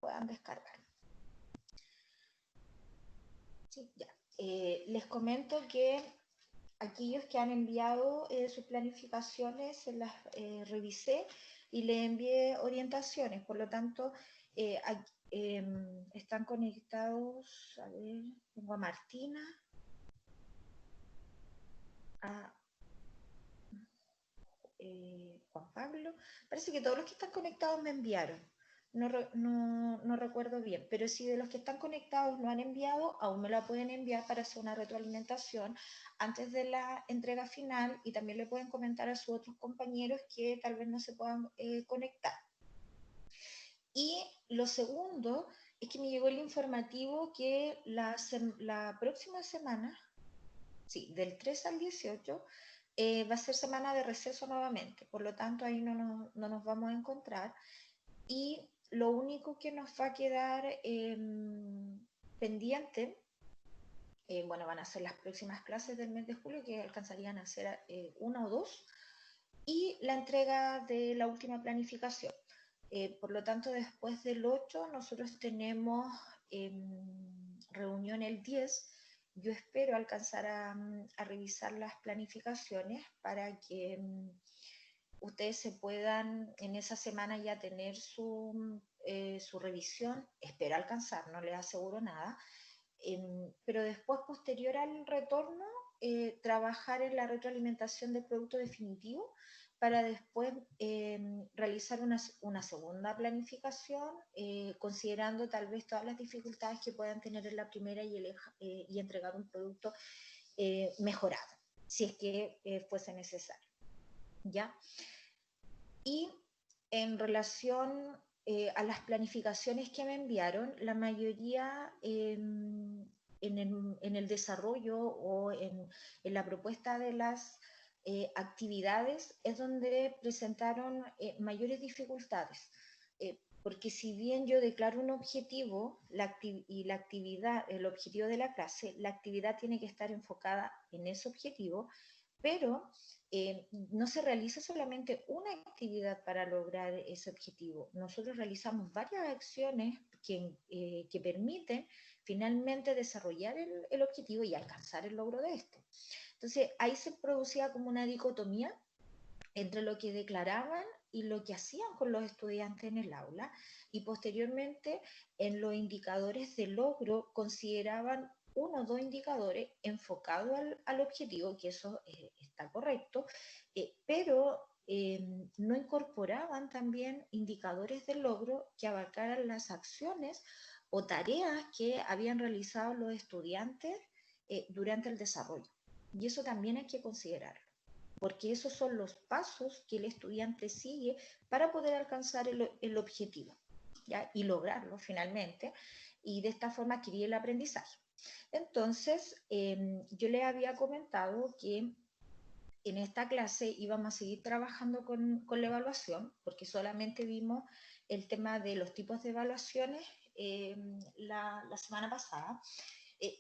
puedan descargar. Sí, ya. Les comento que aquellos que han enviado sus planificaciones, se las revisé y le envié orientaciones. Por lo tanto, están conectados, a ver, tengo a Martina, a Juan Pablo. Parece que todos los que están conectados me enviaron. No recuerdo bien, pero si de los que están conectados no han enviado, aún me la pueden enviar para hacer una retroalimentación antes de la entrega final, y también le pueden comentar a sus otros compañeros que tal vez no se puedan conectar. Y lo segundo es que me llegó el informativo que la próxima semana, sí, del 3 al 18, va a ser semana de receso nuevamente, por lo tanto ahí no nos vamos a encontrar, y lo único que nos va a quedar pendiente, bueno, van a ser las próximas clases del mes de julio, que alcanzarían a ser una o dos, y la entrega de la última planificación. Por lo tanto, después del 8 nosotros tenemos reunión el 10. Yo espero alcanzar a revisar las planificaciones para que ustedes se puedan en esa semana ya tener su revisión. Espero alcanzar, no les aseguro nada, pero después, posterior al retorno, trabajar en la retroalimentación del producto definitivo para después realizar una segunda planificación, considerando tal vez todas las dificultades que puedan tener en la primera, y entregar un producto mejorado, si es que fuese necesario. ¿Ya? Y en relación a las planificaciones que me enviaron, la mayoría en el desarrollo o en la propuesta de las actividades es donde presentaron mayores dificultades. Porque si bien yo declaro un objetivo y la actividad, el objetivo de la clase, la actividad tiene que estar enfocada en ese objetivo, pero no se realiza solamente una actividad para lograr ese objetivo. Nosotros realizamos varias acciones que permiten finalmente desarrollar el objetivo y alcanzar el logro de este. Entonces, ahí se producía como una dicotomía entre lo que declaraban y lo que hacían con los estudiantes en el aula, y posteriormente en los indicadores de logro consideraban uno o dos indicadores enfocados al objetivo, que eso está correcto, pero no incorporaban también indicadores de logro que abarcaran las acciones o tareas que habían realizado los estudiantes durante el desarrollo. Y eso también hay que considerarlo, porque esos son los pasos que el estudiante sigue para poder alcanzar el objetivo, ¿ya? Y lograrlo finalmente, y de esta forma adquirir el aprendizaje. Entonces, yo les había comentado que en esta clase íbamos a seguir trabajando con la evaluación, porque solamente vimos el tema de los tipos de evaluaciones la semana pasada.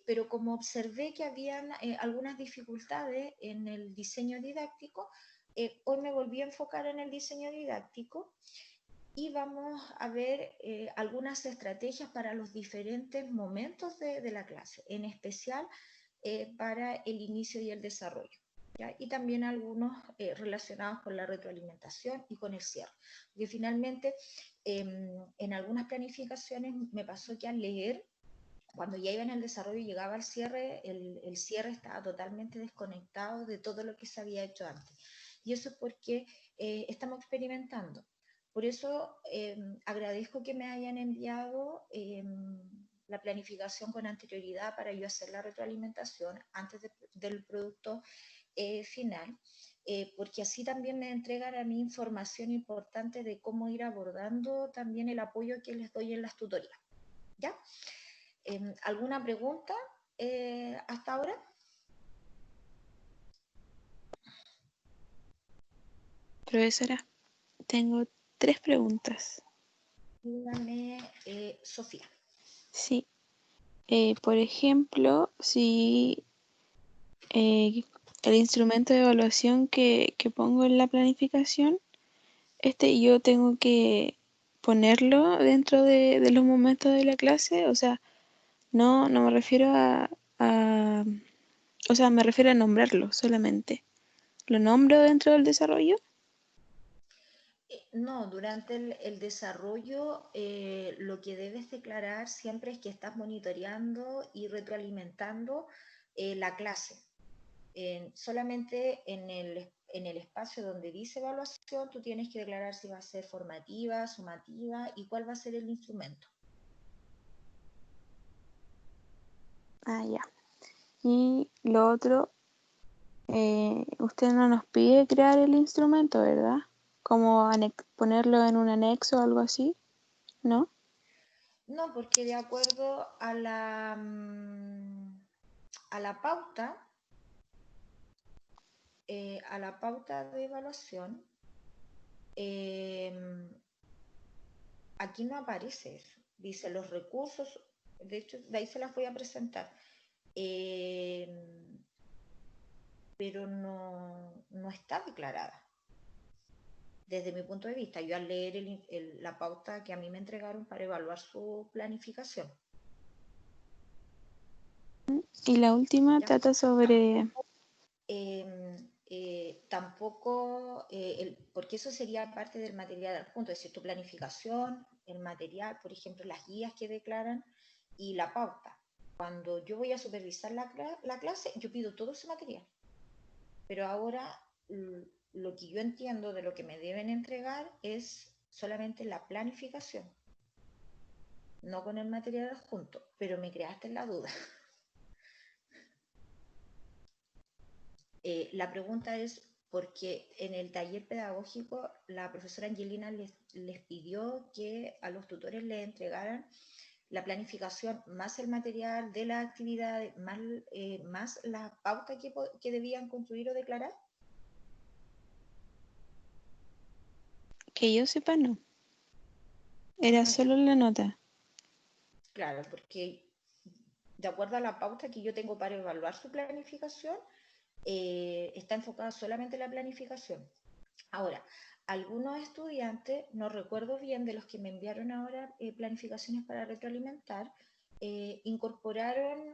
Pero como observé que habían algunas dificultades en el diseño didáctico, hoy me volví a enfocar en el diseño didáctico, y vamos a ver algunas estrategias para los diferentes momentos de la clase, en especial para el inicio y el desarrollo, ¿ya? Y también algunos relacionados con la retroalimentación y con el cierre. Porque finalmente, en algunas planificaciones me pasó que al leer, cuando ya iba en el desarrollo y llegaba al cierre, el cierre estaba totalmente desconectado de todo lo que se había hecho antes. Y eso es porque estamos experimentando. Por eso agradezco que me hayan enviado la planificación con anterioridad para yo hacer la retroalimentación antes del producto final, porque así también me entregan a mí información importante de cómo ir abordando también el apoyo que les doy en las tutorías. ¿Ya? ¿Alguna pregunta hasta ahora? Profesora, tengo 3 preguntas. Dígame, Sofía. Sí. Por ejemplo, si el instrumento de evaluación que pongo en la planificación, yo tengo que ponerlo dentro de los momentos de la clase, o sea, no me refiero a, o sea, me refiero a nombrarlo solamente. ¿Lo nombro dentro del desarrollo? No, durante el desarrollo lo que debes declarar siempre es que estás monitoreando y retroalimentando la clase. Solamente en el espacio donde dice evaluación, tú tienes que declarar si va a ser formativa, sumativa y cuál va a ser el instrumento. Ah, ya. Y lo otro, usted no nos pide crear el instrumento, ¿verdad? Como ponerlo en un anexo o algo así, ¿no? No, porque de acuerdo a la pauta de evaluación, eh, aquí no aparece eso. Dice los recursos, de hecho, de ahí se las voy a presentar. Eh, pero no está declarada. Desde mi punto de vista, yo al leer la pauta que a mí me entregaron para evaluar su planificación. Y la última ¿Ya? trata sobre... Tampoco, porque eso sería parte del material adjunto, es decir, tu planificación, el material, por ejemplo, las guías que declaran y la pauta. Cuando yo voy a supervisar la clase, yo pido todo ese material. Pero ahora lo que yo entiendo de lo que me deben entregar es solamente la planificación, no con el material adjunto, pero me creaste la duda. La pregunta es, porque en el taller pedagógico la profesora Angelina les pidió que a los tutores les entregaran la planificación más el material de la actividad, más la pauta que debían construir o declarar. Que yo sepa, no. Era Ya. solo la nota. Claro, porque de acuerdo a la pauta que yo tengo para evaluar su planificación, está enfocada solamente en la planificación. Ahora, algunos estudiantes, no recuerdo bien de los que me enviaron ahora planificaciones para retroalimentar, incorporaron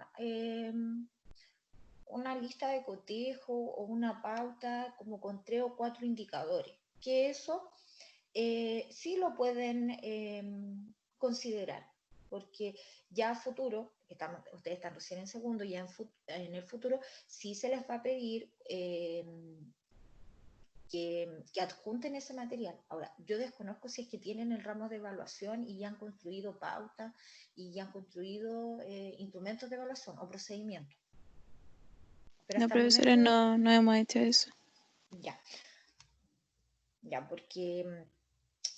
una lista de cotejo o una pauta como con 3 o 4 indicadores, que eso sí lo pueden considerar, porque ya a futuro, ustedes están recién en segundo, ya en el futuro sí se les va a pedir que adjunten ese material. Ahora, yo desconozco si es que tienen el ramo de evaluación y ya han construido pautas y ya han construido instrumentos de evaluación o procedimientos. Pero No, hasta el profesora, momento, no hemos hecho eso. ya, ya, porque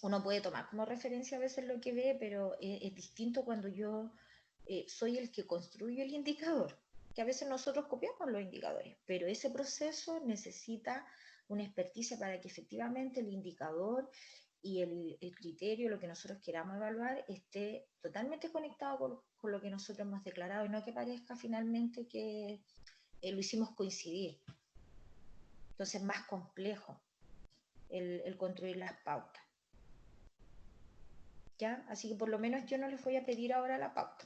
uno puede tomar como referencia a veces lo que ve, pero es distinto cuando yo soy el que construye el indicador, que a veces nosotros copiamos los indicadores, pero ese proceso necesita una experticia para que efectivamente el indicador y el criterio, lo que nosotros queramos evaluar, esté totalmente conectado con lo que nosotros hemos declarado y no que parezca finalmente que lo hicimos coincidir. Entonces es más complejo el construir las pautas. ¿Ya? Así que por lo menos yo no les voy a pedir ahora la pauta.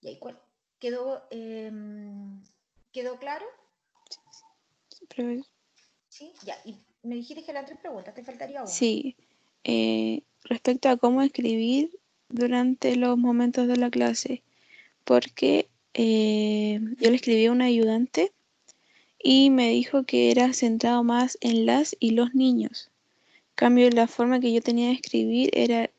¿Y ahí cuál? ¿Quedó claro? Sí, ya. Y me dijiste que eran 3 preguntas, te faltaría una. Sí, respecto a cómo escribir durante los momentos de la clase, porque yo le escribí a un ayudante y me dijo que era centrado más en las y los niños. En cambio, la forma que yo tenía de escribir era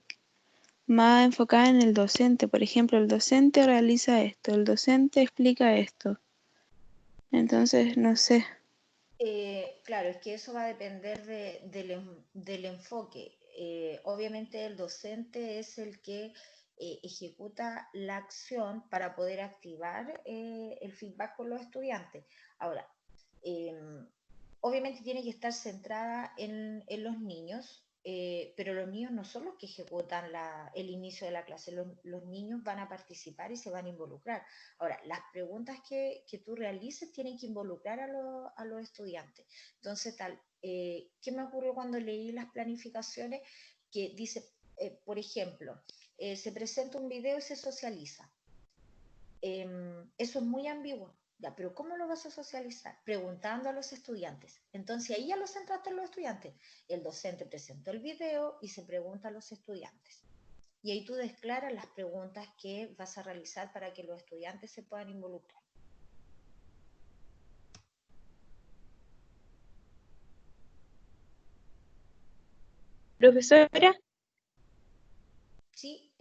más enfocada en el docente. Por ejemplo, el docente realiza esto, el docente explica esto. Entonces, no sé. Claro, es que eso va a depender del enfoque. Obviamente el docente es el que ejecuta la acción para poder activar el feedback con los estudiantes. Ahora, eh, obviamente tiene que estar centrada en los niños, pero los niños no son los que ejecutan el inicio de la clase, los niños van a participar y se van a involucrar. Ahora, las preguntas que tú realices tienen que involucrar a los estudiantes. Entonces, ¿qué me ocurrió cuando leí las planificaciones? Que dice, por ejemplo, se presenta un video y se socializa. Eso es muy ambiguo. Ya, pero ¿cómo lo vas a socializar? Preguntando a los estudiantes. Entonces ahí ya lo centraste en los estudiantes. El docente presentó el video y se pregunta a los estudiantes. Y ahí tú declaras las preguntas que vas a realizar para que los estudiantes se puedan involucrar. Profesora, Sí,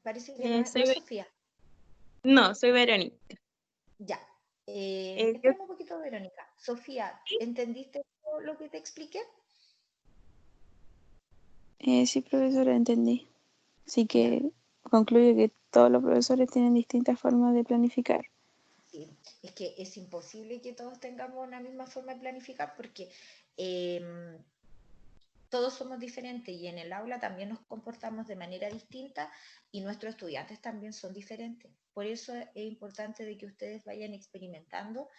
parece que no es, no soy, es Sofía. no, soy Verónica. Ya. Yo Espérame un poquito, Verónica. Sofía, sí, ¿entendiste lo que te expliqué? sí, profesora, entendí. Así Ya. que concluyo que todos los profesores tienen distintas formas de planificar. Sí, es que es imposible que todos tengamos una misma forma de planificar porque em, todos somos diferentes y en el aula también nos comportamos de manera distinta y nuestros estudiantes también son diferentes. Por eso es importante de que ustedes vayan experimentando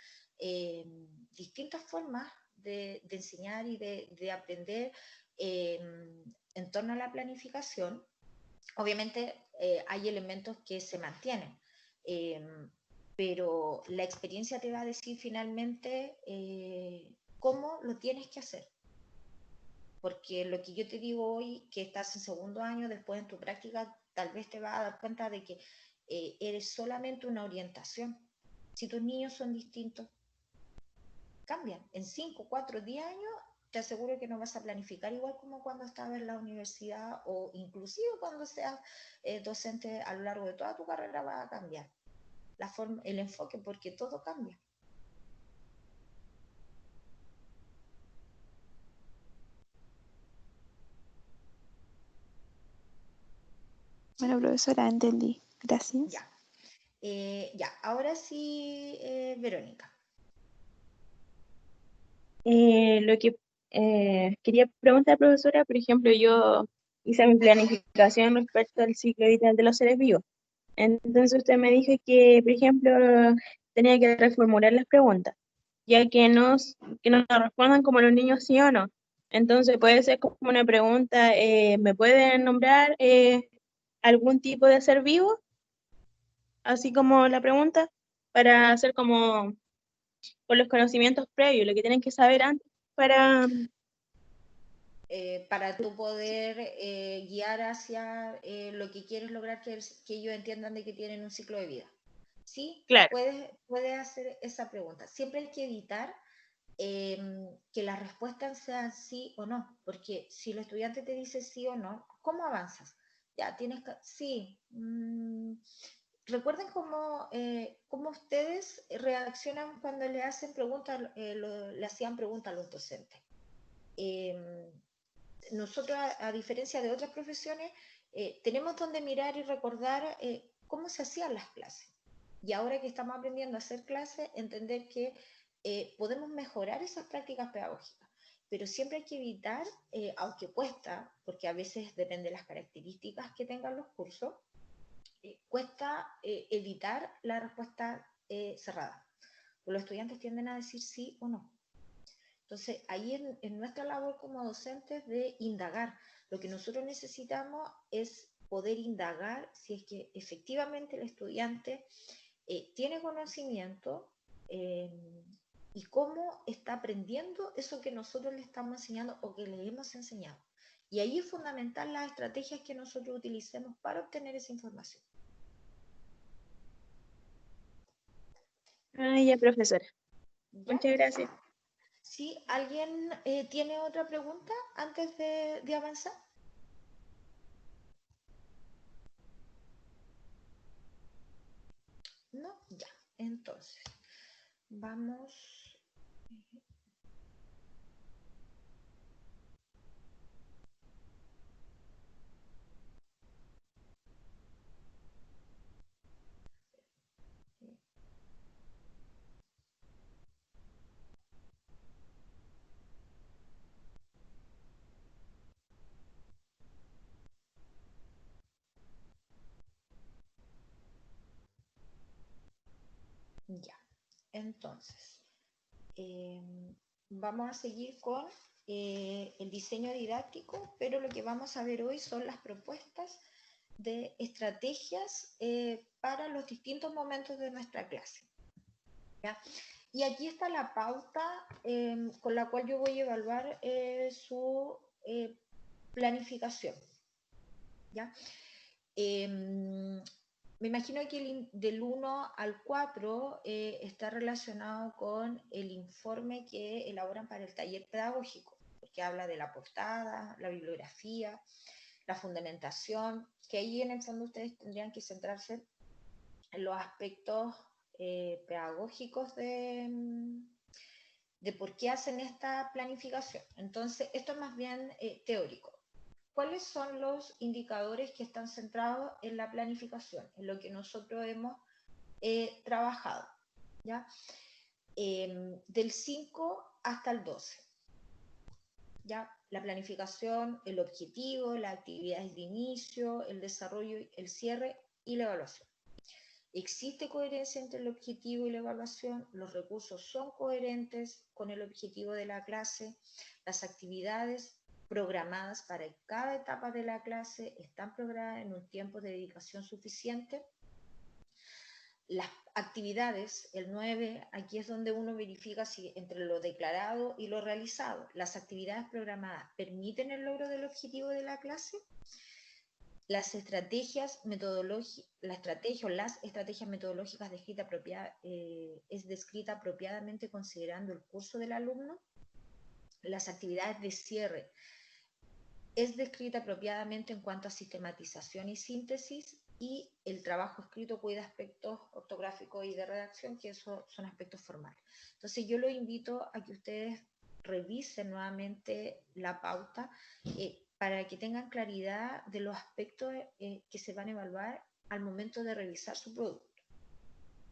distintas formas de enseñar y de aprender en torno a la planificación. Obviamente hay elementos que se mantienen, eh, pero la experiencia te va a decir finalmente cómo lo tienes que hacer. Porque lo que yo te digo hoy, que estás en segundo año, después en tu práctica, tal vez te vas a dar cuenta de que eres solamente una orientación. Si tus niños son distintos, cambian. En 5, 4, 10 años, te aseguro que no vas a planificar igual como cuando estabas en la universidad o inclusive cuando seas docente a lo largo de toda tu carrera va a cambiar la forma, el enfoque, porque todo cambia. Bueno, ¿Sí? profesora, entendí. Gracias. Ya. Ya, ahora sí, Verónica. Lo que quería preguntar, profesora, por ejemplo, yo hice mi planificación respecto al ciclo vital de los seres vivos. Entonces usted me dijo que, por ejemplo, tenía que reformular las preguntas, ya que nos respondan como los niños sí o no. Entonces puede ser como una pregunta, ¿me pueden nombrar algún tipo de ser vivo? Así como la pregunta, para hacer como con los conocimientos previos, lo que tienen que saber antes para... Para tú poder guiar hacia lo que quieres lograr, que ellos entiendan de que tienen un ciclo de vida. Sí, Claro, puedes hacer esa pregunta. Siempre hay que evitar que las respuestas sean sí o no, porque si el estudiante te dice sí o no, ¿cómo avanzas? Ya, tienes que, sí. Recuerden cómo ustedes reaccionan cuando le hacen preguntas, le hacían preguntas a los docentes. Em, Nosotros, a diferencia de otras profesiones, tenemos donde mirar y recordar cómo se hacían las clases. Y ahora que estamos aprendiendo a hacer clases, entender que podemos mejorar esas prácticas pedagógicas. Pero siempre hay que evitar, aunque cuesta, porque a veces depende de las características que tengan los cursos, cuesta evitar la respuesta cerrada. Los estudiantes tienden a decir sí o no. Entonces, ahí en nuestra labor como docentes de indagar, lo que nosotros necesitamos es poder indagar si es que efectivamente el estudiante tiene conocimiento eh, y cómo está aprendiendo eso que nosotros le estamos enseñando o que le hemos enseñado. Y ahí es fundamental las estrategias que nosotros utilicemos para obtener esa información. ah, ya, profesora. ¿Ya? Muchas gracias. ¿Sí? ¿Alguien tiene otra pregunta antes de avanzar? No, ya. Entonces, vamos. Ya. Entonces, vamos a seguir con el diseño didáctico, pero lo que vamos a ver hoy son las propuestas de estrategias para los distintos momentos de nuestra clase. ¿Ya? Y aquí está la pauta con la cual yo voy a evaluar su planificación. ¿Ya? Me imagino que del 1 al 4 está relacionado con el informe que elaboran para el taller pedagógico, porque habla de la portada, la bibliografía, la fundamentación, que ahí en el fondo ustedes tendrían que centrarse en los aspectos pedagógicos de por qué hacen esta planificación. Entonces, esto es más bien teórico. ¿Cuáles son los indicadores que están centrados en la planificación, en lo que nosotros hemos trabajado? ¿Ya? Del 5 hasta el 12. ¿Ya? La planificación, el objetivo, las actividades de inicio, el desarrollo, el cierre y la evaluación. ¿Existe coherencia entre el objetivo y la evaluación? ¿Los recursos son coherentes con el objetivo de la clase? ¿Las actividades programadas para cada etapa de la clase están programadas en un tiempo de dedicación suficiente? Las actividades, el 9, aquí es donde uno verifica si entre lo declarado y lo realizado, las actividades programadas permiten el logro del objetivo de la clase. Las estrategias metodológicas, las estrategias metodológicas es descrita apropiadamente considerando el curso del alumno. Las actividades de cierre es descrita apropiadamente en cuanto a sistematización y síntesis, y el trabajo escrito cuida aspectos ortográficos y de redacción, que esos son aspectos formales. Entonces yo los invito a que ustedes revisen nuevamente la pauta para que tengan claridad de los aspectos que se van a evaluar al momento de revisar su producto.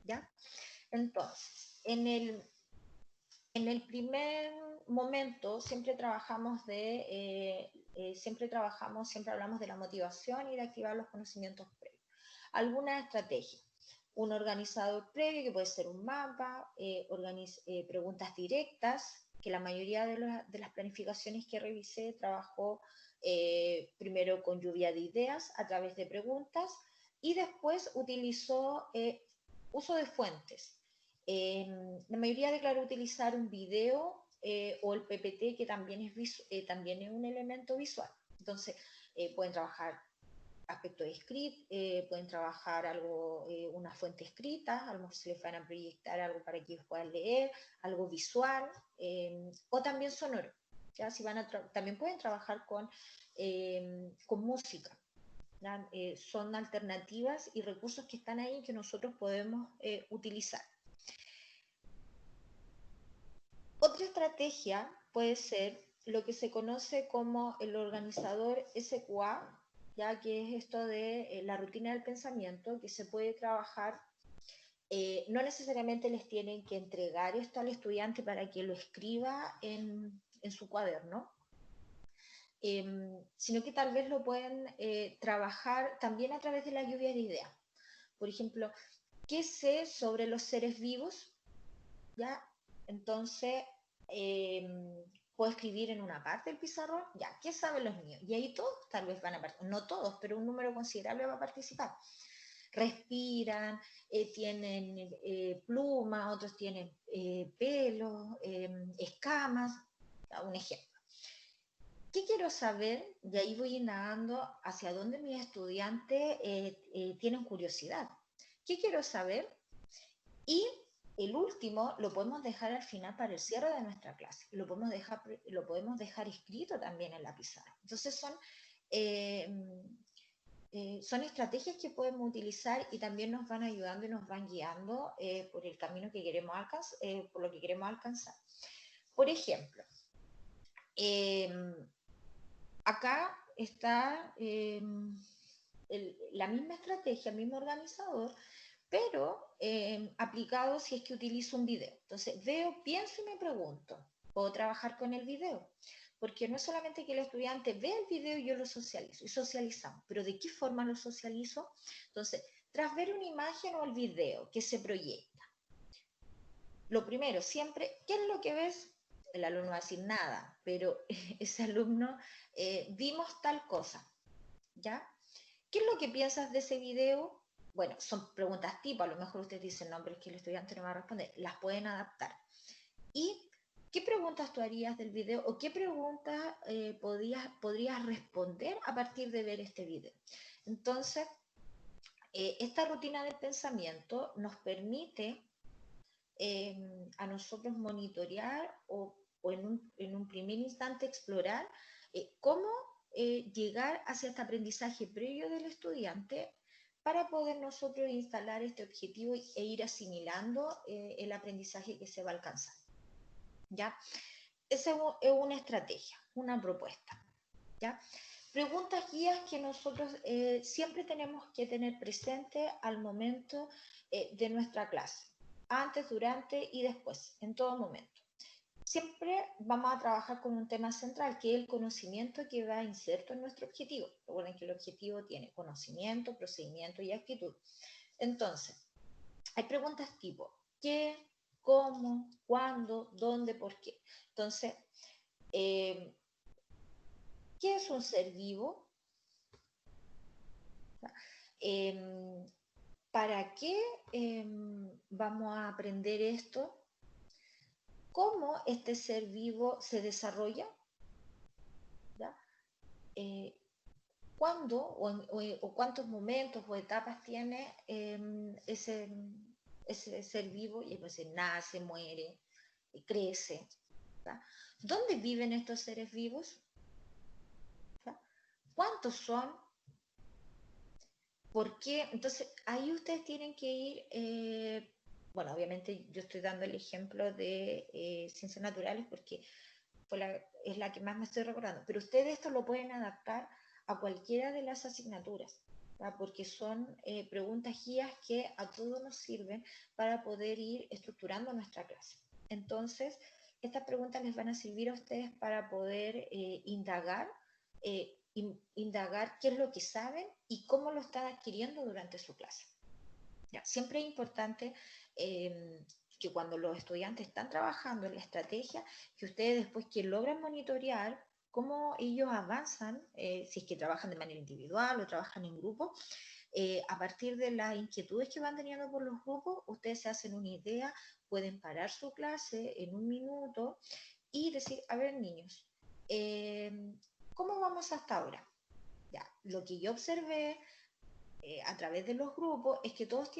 ¿Ya? Entonces, en el primer momento siempre hablamos de la motivación y de activar los conocimientos previos. Algunas estrategias. Un organizador previo, que puede ser un mapa, preguntas directas, que la mayoría de las planificaciones que revisé trabajó primero con lluvia de ideas a través de preguntas, y después utilizó uso de fuentes. La mayoría declaró utilizar un video o el PPT, que también es un elemento visual. Entonces, pueden trabajar aspectos de script, pueden trabajar una fuente escrita, a lo mejor se les van a proyectar algo para que ellos puedan leer, algo visual, o también sonoro. ¿Ya? También pueden trabajar con música. Son alternativas y recursos que están ahí que nosotros podemos utilizar. Otra estrategia puede ser lo que se conoce como el organizador SQA, ya que es esto de la rutina del pensamiento, que se puede trabajar. No necesariamente les tienen que entregar esto al estudiante para que lo escriba en su cuaderno, sino que tal vez lo pueden trabajar también a través de la lluvia de ideas. Por ejemplo, ¿qué sé sobre los seres vivos? ¿Ya? Entonces, puedo escribir en una parte del pizarrón, ya, ¿qué saben los niños? Y ahí todos tal vez van a participar, no todos, pero un número considerable va a participar. Respiran, tienen plumas, otros tienen pelo, escamas, un ejemplo. ¿Qué quiero saber? Y ahí voy indagando hacia dónde mis estudiantes tienen curiosidad. ¿Qué quiero saber? Y el último lo podemos dejar al final para el cierre de nuestra clase. Lo podemos dejar escrito también en la pizarra. Entonces son estrategias que podemos utilizar y también nos van ayudando y nos van guiando por el camino que queremos alcanzar, por lo que queremos alcanzar. Por ejemplo, acá está la misma estrategia, el mismo organizador, pero aplicado si es que utilizo un video. Entonces veo, pienso y me pregunto, ¿puedo trabajar con el video? Porque no es solamente que el estudiante vea el video y yo lo socializo, y socializamos, pero ¿de qué forma lo socializo? Entonces, tras ver una imagen o el video que se proyecta, lo primero, siempre, ¿qué es lo que ves el alumno va a decir nada, pero ese alumno, vimos tal cosa, ¿ya? ¿Qué es lo que piensas de ese video? Bueno, son preguntas tipo, a lo mejor ustedes dicen, no, pero es que el estudiante no va a responder, las pueden adaptar. ¿Y qué preguntas tú harías del video o qué preguntas podrías responder a partir de ver este video? Entonces, esta rutina del pensamiento nos permite a nosotros monitorear o en un primer instante explorar cómo llegar hacia este aprendizaje previo del estudiante para poder nosotros instalar este objetivo e ir asimilando el aprendizaje que se va a alcanzar. ¿Ya? Esa es una estrategia, una propuesta. ¿Ya? Preguntas guías que nosotros siempre tenemos que tener presente al momento de nuestra clase, antes, durante y después, en todo momento. Siempre vamos a trabajar con un tema central, que es el conocimiento que va inserto en nuestro objetivo. Recuerden que el objetivo tiene conocimiento, procedimiento y actitud. Entonces, hay preguntas tipo, ¿qué? ¿Cómo? ¿Cuándo? ¿Dónde? ¿Por qué? Entonces, ¿qué es un ser vivo? ¿Para qué vamos a aprender esto? ¿Cómo este ser vivo se desarrolla? ¿Ya? ¿Cuándo o cuántos momentos o etapas tiene ese ser vivo? Y pues nace, muere, crece. ¿Ya? ¿Dónde viven estos seres vivos? ¿Ya? ¿Cuántos son? ¿Por qué? Entonces, ahí ustedes tienen que ir, bueno, obviamente yo estoy dando el ejemplo de ciencias naturales porque es la que más me estoy recordando, pero ustedes esto lo pueden adaptar a cualquiera de las asignaturas, ¿verdad? Porque son preguntas guías que a todos nos sirven para poder ir estructurando nuestra clase. Entonces, estas preguntas les van a servir a ustedes para poder indagar qué es lo que saben y cómo lo están adquiriendo durante su clase. Ya, siempre es importante que cuando los estudiantes están trabajando en la estrategia, que ustedes después que logran monitorear cómo ellos avanzan, si es que trabajan de manera individual o trabajan en grupo, a partir de las inquietudes que van teniendo por los grupos, ustedes se hacen una idea, pueden parar su clase en un minuto y decir, a ver niños, ¿cómo vamos hasta ahora? Ya, lo que yo observé a través de los grupos es que todos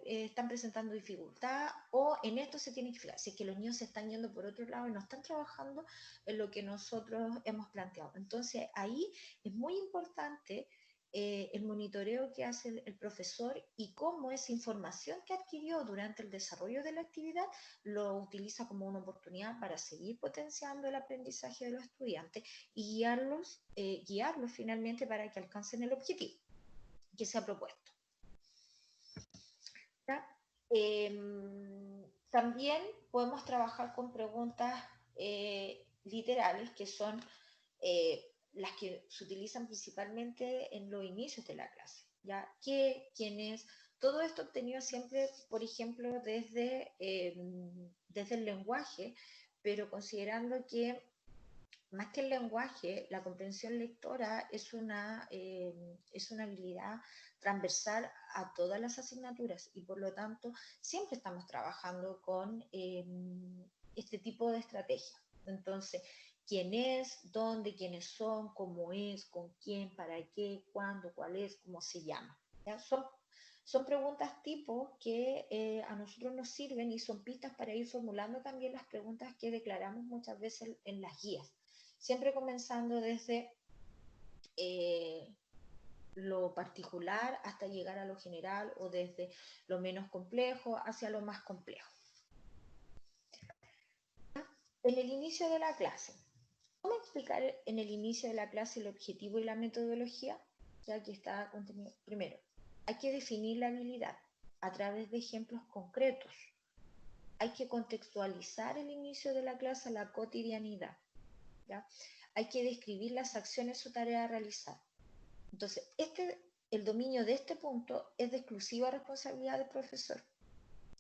están presentando dificultad o en esto se tiene que fijar, si es que los niños se están yendo por otro lado y no están trabajando en lo que nosotros hemos planteado. Entonces ahí es muy importante el monitoreo que hace el profesor y cómo esa información que adquirió durante el desarrollo de la actividad lo utiliza como una oportunidad para seguir potenciando el aprendizaje de los estudiantes y guiarlos finalmente para que alcancen el objetivo que se ha propuesto. También podemos trabajar con preguntas literales que son las que se utilizan principalmente en los inicios de la clase. ¿Ya? ¿Qué? ¿Quién es? Todo esto obtenido siempre, por ejemplo, desde el lenguaje, pero considerando que más que el lenguaje, la comprensión lectora es una habilidad transversal a todas las asignaturas y por lo tanto siempre estamos trabajando con este tipo de estrategia. Entonces, quién es, dónde, quiénes son, cómo es, con quién, para qué, cuándo, cuál es, cómo se llama. ¿Ya? Son preguntas tipo que a nosotros nos sirven y son pistas para ir formulando también las preguntas que declaramos muchas veces en las guías. Siempre comenzando desde lo particular hasta llegar a lo general o desde lo menos complejo hacia lo más complejo. En el inicio de la clase, ¿cómo explicar en el inicio de la clase el objetivo y la metodología? Ya que está contenido. Primero, hay que definir la habilidad a través de ejemplos concretos. Hay que contextualizar el inicio de la clase a la cotidianidad. ¿Ya? Hay que describir las acciones o tareas a realizar. Entonces, el dominio de este punto es de exclusiva responsabilidad del profesor.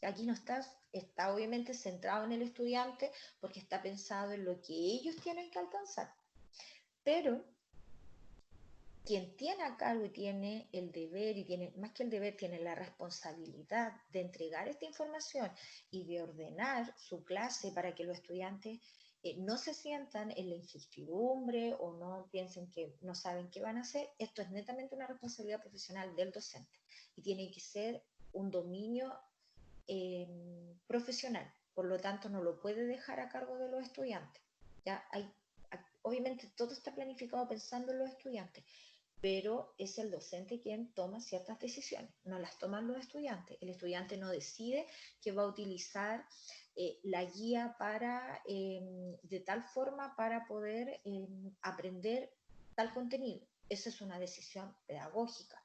Aquí no está obviamente centrado en el estudiante porque está pensado en lo que ellos tienen que alcanzar. Pero quien tiene a cargo y tiene el deber, y tiene, más que el deber, tiene la responsabilidad de entregar esta información y de ordenar su clase para que los estudiantes no se sientan en la incertidumbre o no piensen que no saben qué van a hacer, esto es netamente una responsabilidad profesional del docente y tiene que ser un dominio profesional. Por lo tanto, no lo puede dejar a cargo de los estudiantes. ¿Ya? Obviamente todo está planificado pensando en los estudiantes, pero es el docente quien toma ciertas decisiones, no las toman los estudiantes. El estudiante no decide que va a utilizar la guía de tal forma para poder aprender tal contenido. Esa es una decisión pedagógica.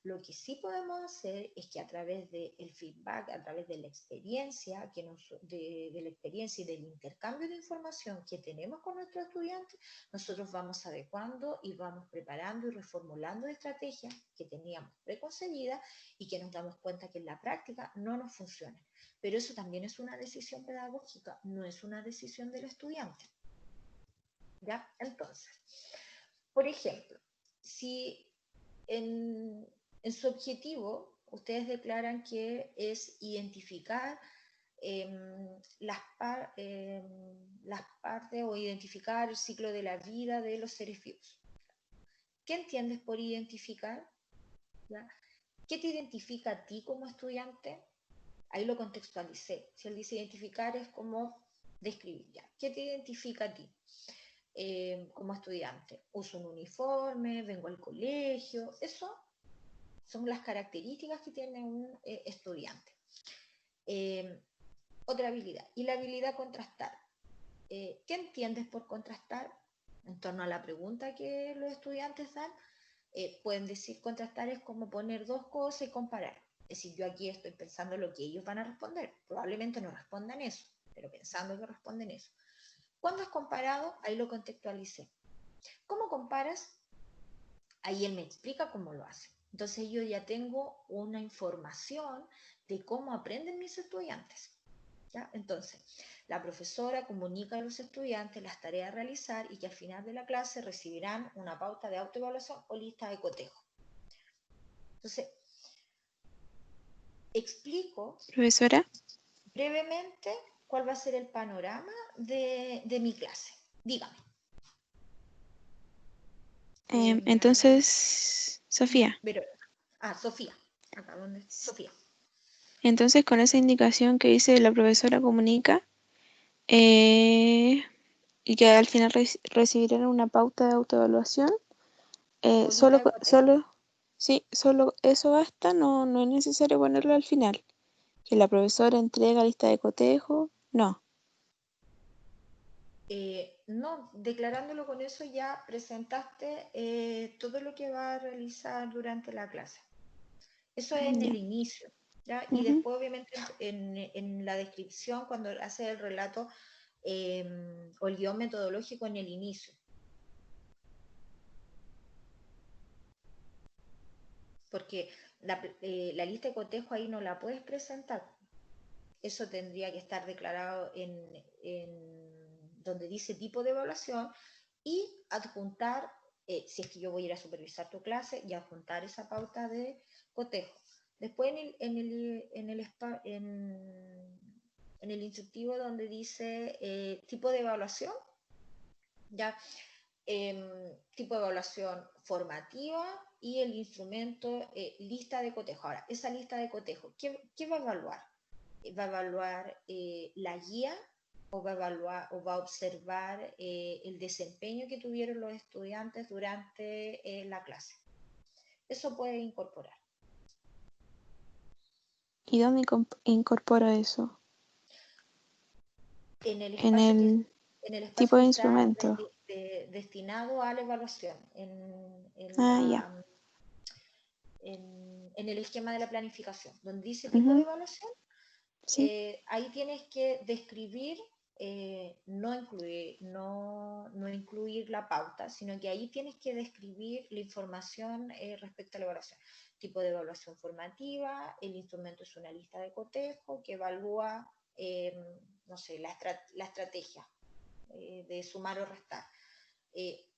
Lo que sí podemos hacer es que a través del feedback, a través de la experiencia, de la experiencia y del intercambio de información que tenemos con nuestros estudiantes, nosotros vamos adecuando y vamos preparando y reformulando estrategias que teníamos preconcebidas y que nos damos cuenta que en la práctica no nos funcionan. Pero eso también es una decisión pedagógica, no es una decisión del estudiante. ¿Ya? Entonces, por ejemplo, si en su objetivo, ustedes declaran que es identificar las partes o identificar el ciclo de la vida de los seres vivos. ¿Qué entiendes por identificar? ¿Ya? ¿Qué te identifica a ti como estudiante? Ahí lo contextualicé. Si él dice identificar es como describir. ¿Ya? ¿Qué te identifica a ti? Como estudiante. Uso un uniforme, vengo al colegio, eso son las características que tiene un estudiante. Otra habilidad, y la habilidad contrastar. ¿Qué entiendes por contrastar? En torno a la pregunta que los estudiantes dan, pueden decir contrastar es como poner dos cosas y comparar. Es decir, yo aquí estoy pensando lo que ellos van a responder. Probablemente no respondan eso, pero pensando que responden eso. ¿Cuándo has comparado? Ahí lo contextualicé. ¿Cómo comparas? Ahí él me explica cómo lo hace. Entonces yo ya tengo una información de cómo aprenden mis estudiantes. ¿Ya? Entonces, la profesora comunica a los estudiantes las tareas a realizar y que al final de la clase recibirán una pauta de autoevaluación o lista de cotejo. Entonces, explico Profesora, brevemente cuál va a ser el panorama de mi clase. Dígame. entonces, Sofía, Pero, Sofía. Acá donde Sofía. entonces con esa indicación que dice la profesora comunica eh, y que al final recibirán una pauta de autoevaluación, O lista de cotejo. sí, solo eso basta, no, no es necesario ponerlo al final. Que la profesora entrega lista de cotejo, no. No, declarándolo con eso ya presentaste todo lo que va a realizar durante la clase. Eso es en el Ya. inicio, ¿ya? Y Ujú. después, obviamente, en la descripción, cuando hace el relato o el guión metodológico en el inicio. Porque la lista de cotejo ahí no la puedes presentar. Eso tendría que estar declarado en donde dice tipo de evaluación y adjuntar, si es que yo voy a ir a supervisar tu clase, y adjuntar esa pauta de cotejo. Después en el instructivo donde dice tipo de evaluación, ya tipo de evaluación formativa y el instrumento lista de cotejo. Ahora, esa lista de cotejo, ¿qué va a evaluar? ¿Va a evaluar la guía o va a evaluar o va a observar el desempeño que tuvieron los estudiantes durante la clase? Eso puede incorporar. ¿Y dónde incorporo eso? En el En espacio que, el en el tipo espacio de que está instrumento. destinado a la evaluación, Ah, ya. en el esquema de la planificación, donde dice tipo de Ujú. evaluación, Sí. ahí tienes que describir no incluir la pauta, sino que ahí tienes que describir la información respecto a la evaluación. Tipo de evaluación formativa, el instrumento es una lista de cotejo que evalúa, no sé, la estrategia de sumar o restar.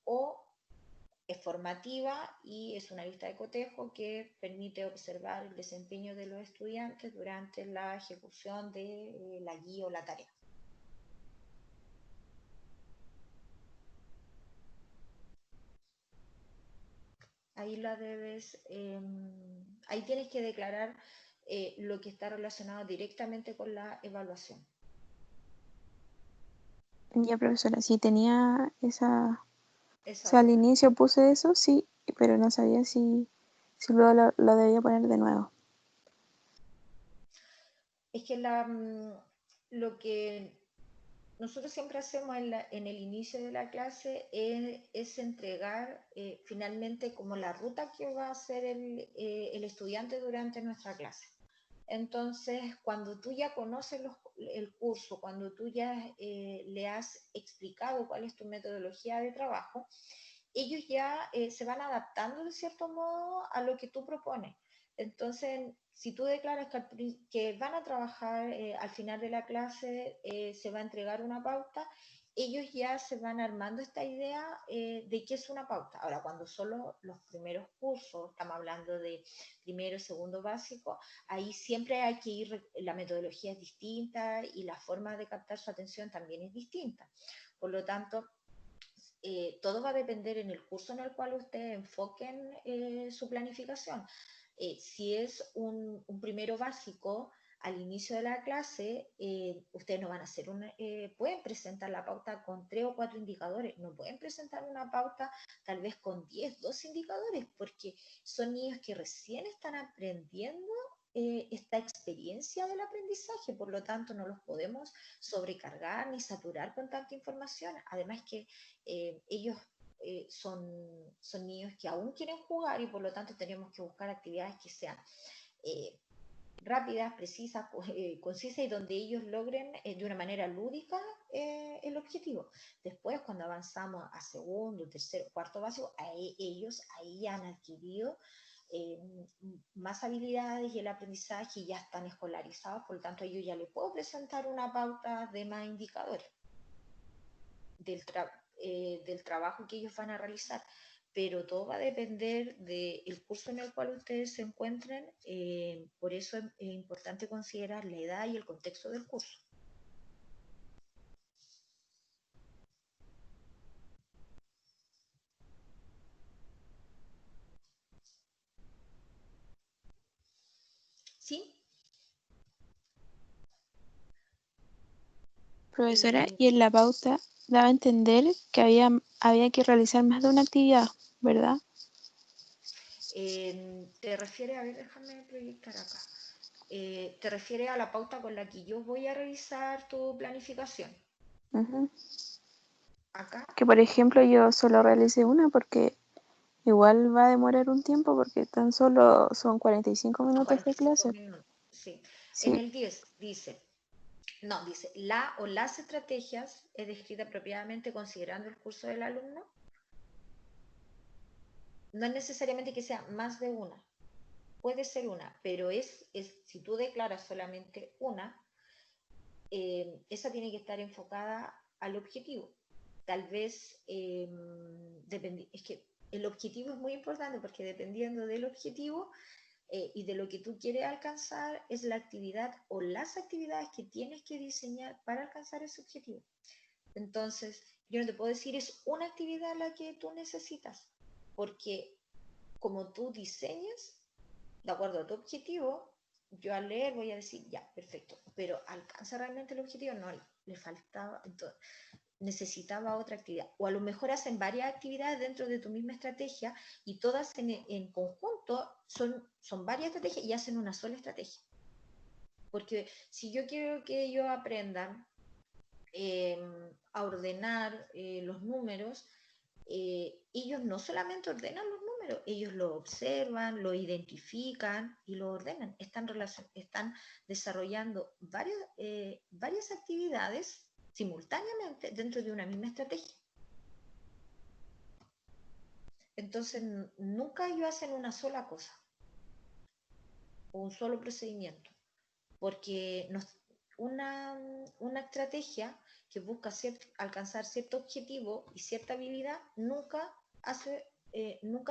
O es formativa y es una lista de cotejo que permite observar el desempeño de los estudiantes durante la ejecución de la guía o la tarea. Ahí la debes, ahí tienes que declarar lo que está relacionado directamente con la evaluación. Ya, profesora, sí tenía esa... O Esa sea, al duda. inicio puse eso, sí, pero no sabía si luego lo debía poner de nuevo. Es que lo que nosotros siempre hacemos en el inicio de la clase es entregar finalmente como la ruta que va a hacer el estudiante durante nuestra clase. Entonces, cuando tú ya conoces el curso, cuando tú ya le has explicado cuál es tu metodología de trabajo, ellos ya se van adaptando de cierto modo a lo que tú propones. Entonces, si tú declaras que van a trabajar al final de la clase, se va a entregar una pauta, ellos ya se van armando esta idea de qué es una pauta. Ahora, cuando son los primeros cursos, estamos hablando de primero, segundo básico, ahí siempre hay que ir, la metodología es distinta y la forma de captar su atención también es distinta. Por lo tanto, todo va a depender en el curso en el cual ustedes enfoquen su planificación. Si es un primero básico, al inicio de la clase, ustedes no van a hacer pueden presentar la pauta con 3 o 4 indicadores, no pueden presentar una pauta tal vez con 10, 12 indicadores, porque son niños que recién están aprendiendo esta experiencia del aprendizaje, por lo tanto no los podemos sobrecargar ni saturar con tanta información, además que ellos son niños que aún quieren jugar y por lo tanto tenemos que buscar actividades que sean rápidas, precisas, concisas y donde ellos logren de una manera lúdica el objetivo. Después, cuando avanzamos a segundo, tercero, cuarto básico, ellos ahí han adquirido eh, más habilidades y el aprendizaje ya están escolarizados, por lo tanto, yo ya les puedo presentar una pauta de más indicadores del trabajo que ellos van a realizar, pero todo va a depender del curso en el cual ustedes se encuentren, por eso es importante considerar la edad y el contexto del curso. ¿Sí? Profesora, y en la pauta daba a entender que había que realizar más de una actividad, ¿verdad? Te refiere, a ver, déjame proyectar acá. Te refiere a la pauta con la que yo voy a revisar tu planificación. Ujú. Acá, Que por ejemplo yo solo realicé una porque igual va a demorar un tiempo porque tan solo son 45 son minutos de 45 clase. minutos. Sí. En Sí, el 10 dice, no, dice, la o las estrategias es descrita apropiadamente considerando el curso del alumno. No es necesariamente que sea más de una, puede ser una, pero si tú declaras solamente una, esa tiene que estar enfocada al objetivo. Tal vez, es que el objetivo es muy importante porque dependiendo del objetivo y de lo que tú quieres alcanzar, es la actividad o las actividades que tienes que diseñar para alcanzar ese objetivo. Entonces, yo no te puedo decir es una actividad la que tú necesitas, porque como tú diseñas, de acuerdo a tu objetivo, yo al leer voy a decir, ya, perfecto, pero ¿alcanza realmente el objetivo? No, le faltaba, entonces, necesitaba otra actividad. O a lo mejor hacen varias actividades dentro de tu misma estrategia y todas en conjunto son varias estrategias y hacen una sola estrategia. Porque si yo quiero que ellos aprendan a ordenar los números, ellos no solamente ordenan los números, ellos lo observan, lo identifican y lo ordenan. Están desarrollando varias actividades simultáneamente dentro de una misma estrategia. Entonces, nunca ellos hacen una sola cosa o un solo procedimiento, porque una estrategia que busca alcanzar cierto objetivo y cierta habilidad nunca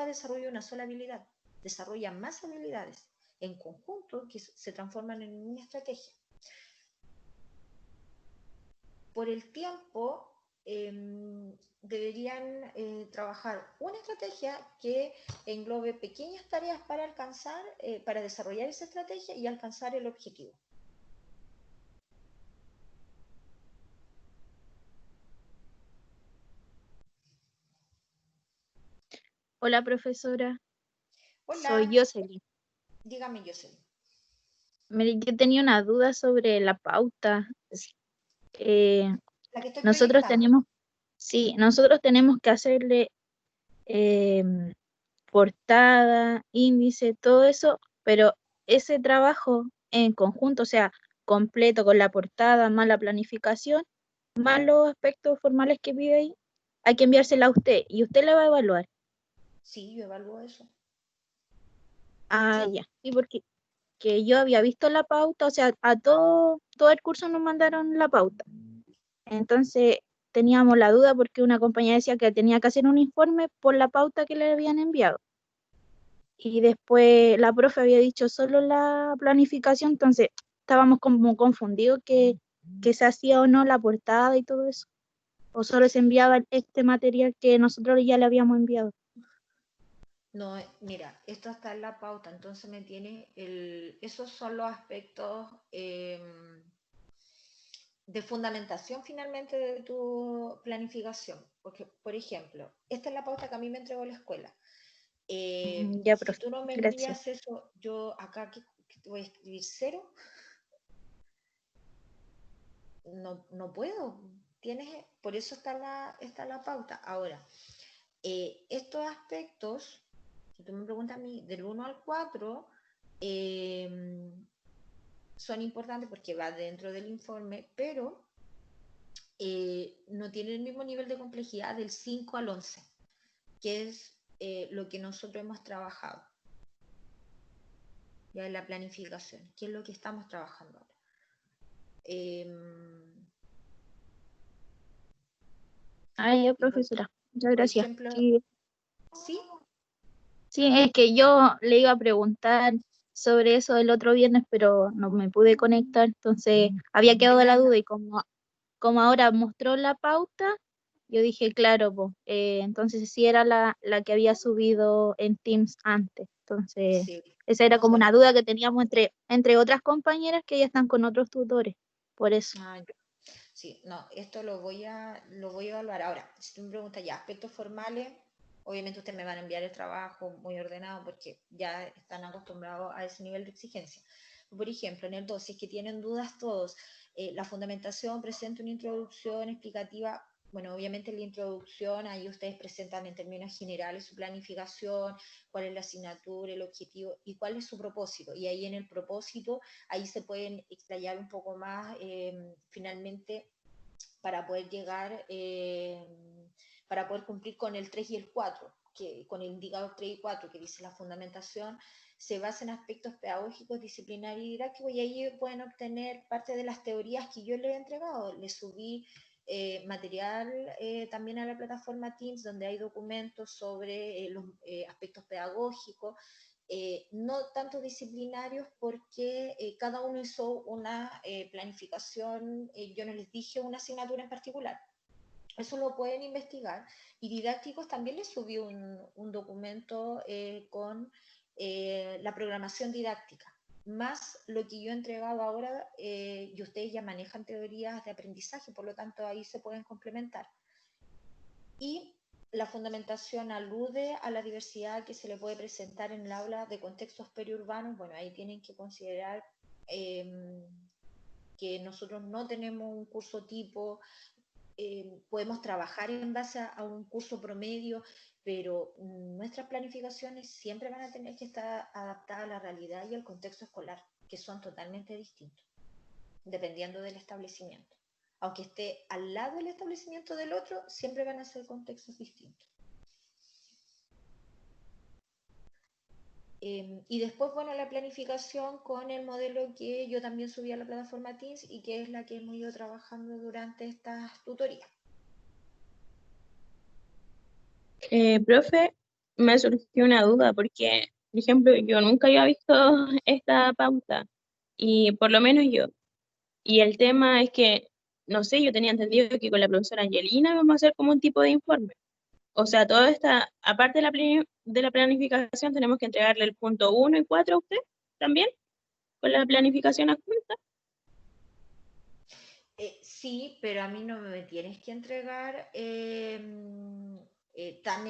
desarrolla una sola habilidad, desarrolla más habilidades en conjunto que se transforman en una estrategia. Por el tiempo, deberían trabajar una estrategia que englobe pequeñas tareas para alcanzar, para desarrollar esa estrategia y alcanzar el objetivo. Hola, profesora. Hola. Soy Jocelyn. Dígame, Jocelyn. Mire, yo tenía una duda sobre la pauta. La que estoy Nosotros proyectando. nosotros tenemos que hacerle portada, índice, todo eso, pero ese trabajo en conjunto, o sea, completo con la portada, más la planificación, más los aspectos formales que pide ahí, hay que enviársela a usted y usted la va a evaluar. Sí, yo evalúo eso. Ah, Sí. ya. Sí, porque que yo había visto la pauta, o sea, a todo el curso nos mandaron la pauta. Entonces teníamos la duda porque una compañera decía que tenía que hacer un informe por la pauta que le habían enviado. Y después la profe había dicho solo la planificación, entonces estábamos como confundidos que se hacía o no la portada y todo eso. O solo se enviaba este material que nosotros ya le habíamos enviado. No, mira, esto está en la pauta, entonces esos son los aspectos de fundamentación finalmente de tu planificación. Porque, por ejemplo, esta es la pauta que a mí me entregó la escuela. Ya, Si profe, tú no me gracias. envías eso, yo acá que te voy a escribir 0, no puedo. Por eso está la pauta. Ahora, estos aspectos, si tú me preguntas a mí, del 1 al 4, son importantes porque va dentro del informe, pero no tienen el mismo nivel de complejidad del 5 al 11, que es lo que nosotros hemos trabajado ya en la planificación, que es lo que estamos trabajando ahora. Ya, profesora, muchas Por gracias. ejemplo, Sí. ¿sí? Sí, es que yo le iba a preguntar sobre eso el otro viernes, pero no me pude conectar, entonces había quedado la duda y como ahora mostró la pauta, yo dije, claro, pues, entonces sí era la que había subido en Teams antes, entonces Sí. esa era No, como bueno. una duda que teníamos entre otras compañeras que ya están con otros tutores, por eso. Sí, no, esto lo voy a evaluar. Ahora, si tú me preguntas ya aspectos formales, obviamente ustedes me van a enviar el trabajo muy ordenado porque ya están acostumbrados a ese nivel de exigencia. Por ejemplo, en el 2, si es que tienen dudas todos, la fundamentación presenta una introducción explicativa. Bueno, obviamente en la introducción ahí ustedes presentan en términos generales su planificación, cuál es la asignatura, el objetivo y cuál es su propósito. Y ahí en el propósito, ahí se pueden explayar un poco más finalmente para poder llegar, para poder cumplir con el 3 y el 4, con el indicador 3 y 4 que dice la fundamentación, se basa en aspectos pedagógicos, disciplinarios y didácticos, y ahí pueden obtener parte de las teorías que yo les he entregado. Les subí material también a la plataforma Teams, donde hay documentos sobre los aspectos pedagógicos, no tanto disciplinarios porque cada uno hizo una planificación, yo no les dije una asignatura en particular. Eso lo pueden investigar. Y didácticos también les subí un documento con la programación didáctica, más lo que yo he entregado ahora, y ustedes ya manejan teorías de aprendizaje, por lo tanto ahí se pueden complementar. Y la fundamentación alude a la diversidad que se le puede presentar en el aula de contextos periurbanos. Bueno, ahí tienen que considerar que nosotros no tenemos un curso tipo, podemos trabajar en base a un curso promedio, pero nuestras planificaciones siempre van a tener que estar adaptadas a la realidad y al contexto escolar, que son totalmente distintos, dependiendo del establecimiento. aunque esté al lado del establecimiento del otro, siempre van a ser contextos distintos. Y después, bueno, la planificación con el modelo que yo también subí a la plataforma Teams y que es la que hemos ido trabajando durante estas tutorías. Profe, me surgió una duda porque, por ejemplo, yo nunca había visto esta pauta y por lo menos yo. Y el tema es que, no sé, yo tenía entendido que con la profesora Angelina vamos a hacer como un tipo de informe. O sea, toda esta, aparte de la planificación, tenemos que entregarle el punto 1 y 4 a usted también, con la planificación adjunta. Sí, pero a mí no me tienes que entregar tan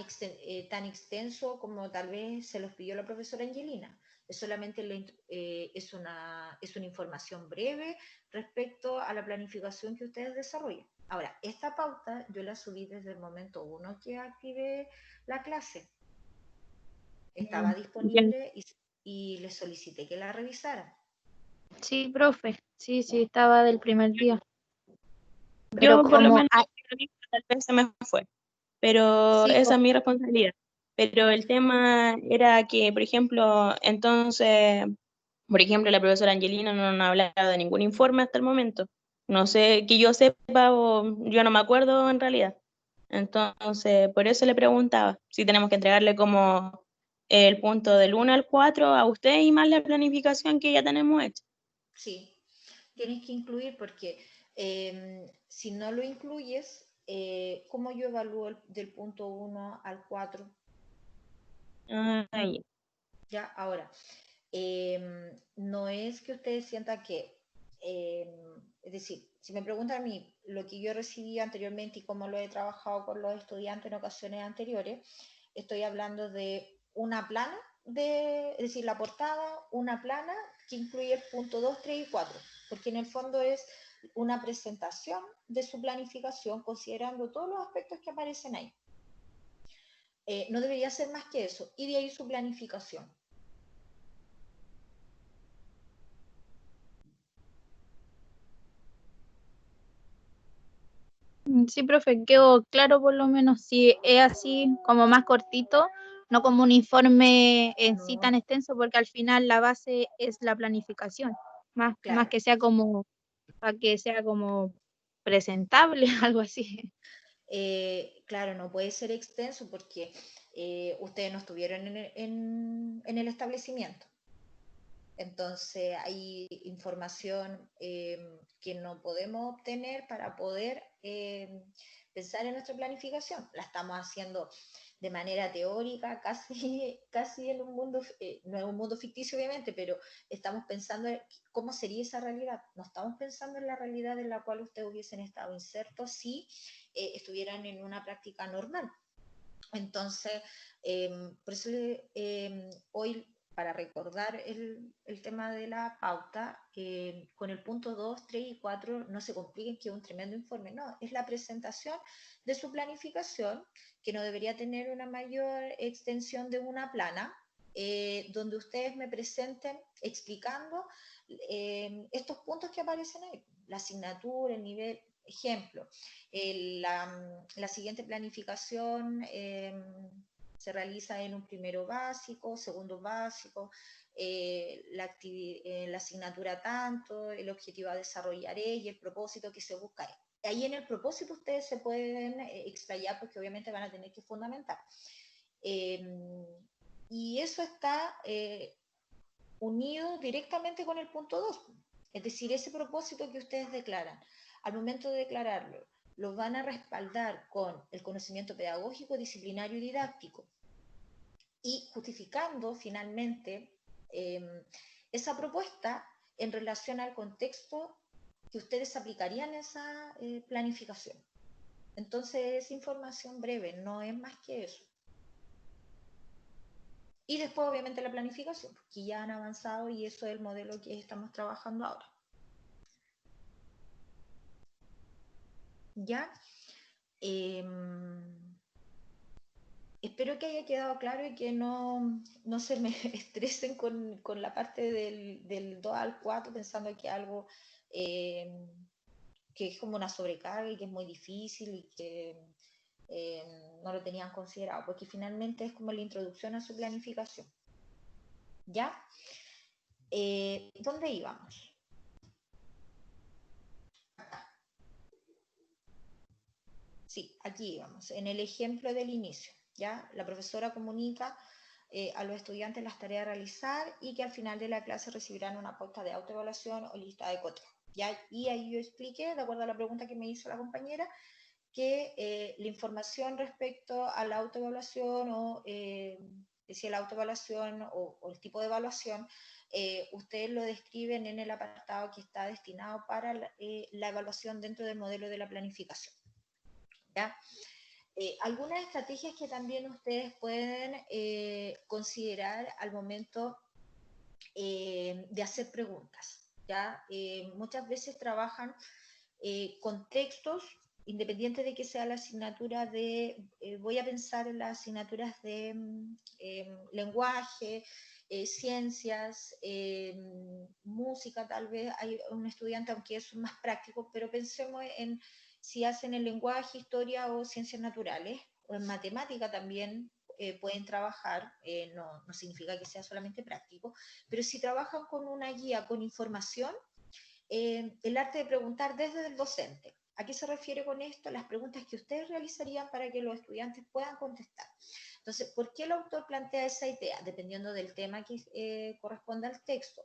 extenso como tal vez se los pidió la profesora Angelina. Es solamente es una información breve respecto a la planificación que ustedes desarrollan. Ahora, esta pauta yo la subí desde el momento 1 que activé la clase. Estaba disponible y les solicité que la revisaran. Sí, profe, sí, estaba del primer día. Pero Yo por lo como, menos tal vez se me fue, pero sí, esa es mi responsabilidad. Pero el tema era que, por ejemplo, entonces, por ejemplo, la profesora Angelina no nos ha hablado de ningún informe hasta el momento. No sé, que yo sepa o yo no me acuerdo en realidad. Entonces, por eso le preguntaba si tenemos que entregarle como el punto del 1 al 4 a usted y más la planificación que ya tenemos hecha. Sí, tienes que incluir porque si no lo incluyes, ¿cómo yo evalúo del punto 1 al 4? Ah, ya. Ya, ahora, no es que ustedes sientan que, es decir, si me preguntan a mí lo que yo recibí anteriormente y cómo lo he trabajado con los estudiantes en ocasiones anteriores, estoy hablando de una plana, es decir, la portada, una plana que incluye el punto 2, 3 y 4, porque en el fondo es una presentación de su planificación considerando todos los aspectos que aparecen ahí. No debería ser más que eso, y de ahí su planificación. sí, profe, quedó claro por lo menos si es así, como más cortito, no como un informe en sí tan No, extenso, porque al final la base es la planificación, más claro. para que sea como presentable, algo así. Claro, no puede ser extenso porque ustedes no estuvieron en el establecimiento. Entonces hay información que no podemos obtener para poder pensar en nuestra planificación. La estamos haciendo de manera teórica, casi en un mundo, no es un mundo ficticio obviamente, pero estamos pensando en cómo sería esa realidad. No estamos pensando en la realidad en la cual ustedes hubiesen estado insertos si estuvieran en una práctica normal. Entonces, por eso hoy, para recordar el tema de la pauta, con el punto 2, 3 y 4 no se compliquen que es un tremendo informe, no, es la presentación de su planificación, que no debería tener una mayor extensión de una plana, donde ustedes me presenten explicando estos puntos que aparecen ahí, la asignatura, el nivel, ejemplo. La siguiente planificación se realiza en un primero básico, segundo básico, la asignatura tanto, el objetivo a desarrollar y el propósito que se busca. Ahí en el propósito ustedes se pueden explayar porque obviamente van a tener que fundamentar. Y eso está unido directamente con el punto 2, es decir, ese propósito que ustedes declaran. Al momento de declararlo, lo van a respaldar con el conocimiento pedagógico, disciplinario y didáctico, y justificando finalmente esa propuesta en relación al contexto que ustedes aplicarían esa planificación. Entonces es información breve, no es más que eso. Y después obviamente la planificación, que ya han avanzado y eso es el modelo que estamos trabajando ahora. ¿Ya? Espero que haya quedado claro y que no se me estresen con la parte del 2 al 4 pensando que algo que es como una sobrecarga y que es muy difícil y que no lo tenían considerado, porque finalmente es como la introducción a su planificación. ¿Ya? ¿Dónde íbamos? Sí, aquí íbamos, en el ejemplo del inicio. ¿Ya? La profesora comunica a los estudiantes las tareas a realizar y que al final de la clase recibirán una pauta de autoevaluación o lista de cotejo. ¿Ya? Y ahí yo expliqué, de acuerdo a la pregunta que me hizo la compañera, que la información respecto a la autoevaluación o si la autoevaluación o el tipo de evaluación, ustedes lo describen en el apartado que está destinado para la evaluación dentro del modelo de la planificación. ¿Ya? Algunas estrategias que también ustedes pueden considerar al momento de hacer preguntas. ¿Ya? Muchas veces trabajan con textos, independiente de que sea la asignatura de, voy a pensar en las asignaturas de lenguaje, ciencias, música, tal vez hay un estudiante, aunque eso es más práctico, pero pensemos en si hacen el lenguaje, historia o ciencias naturales, o en matemática también pueden trabajar, no significa que sea solamente práctico, pero si trabajan con una guía, con información, el arte de preguntar desde el docente. ¿A qué se refiere con esto? Las preguntas que ustedes realizarían para que los estudiantes puedan contestar. Entonces, ¿por qué el autor plantea esa idea? Dependiendo del tema que corresponda al texto.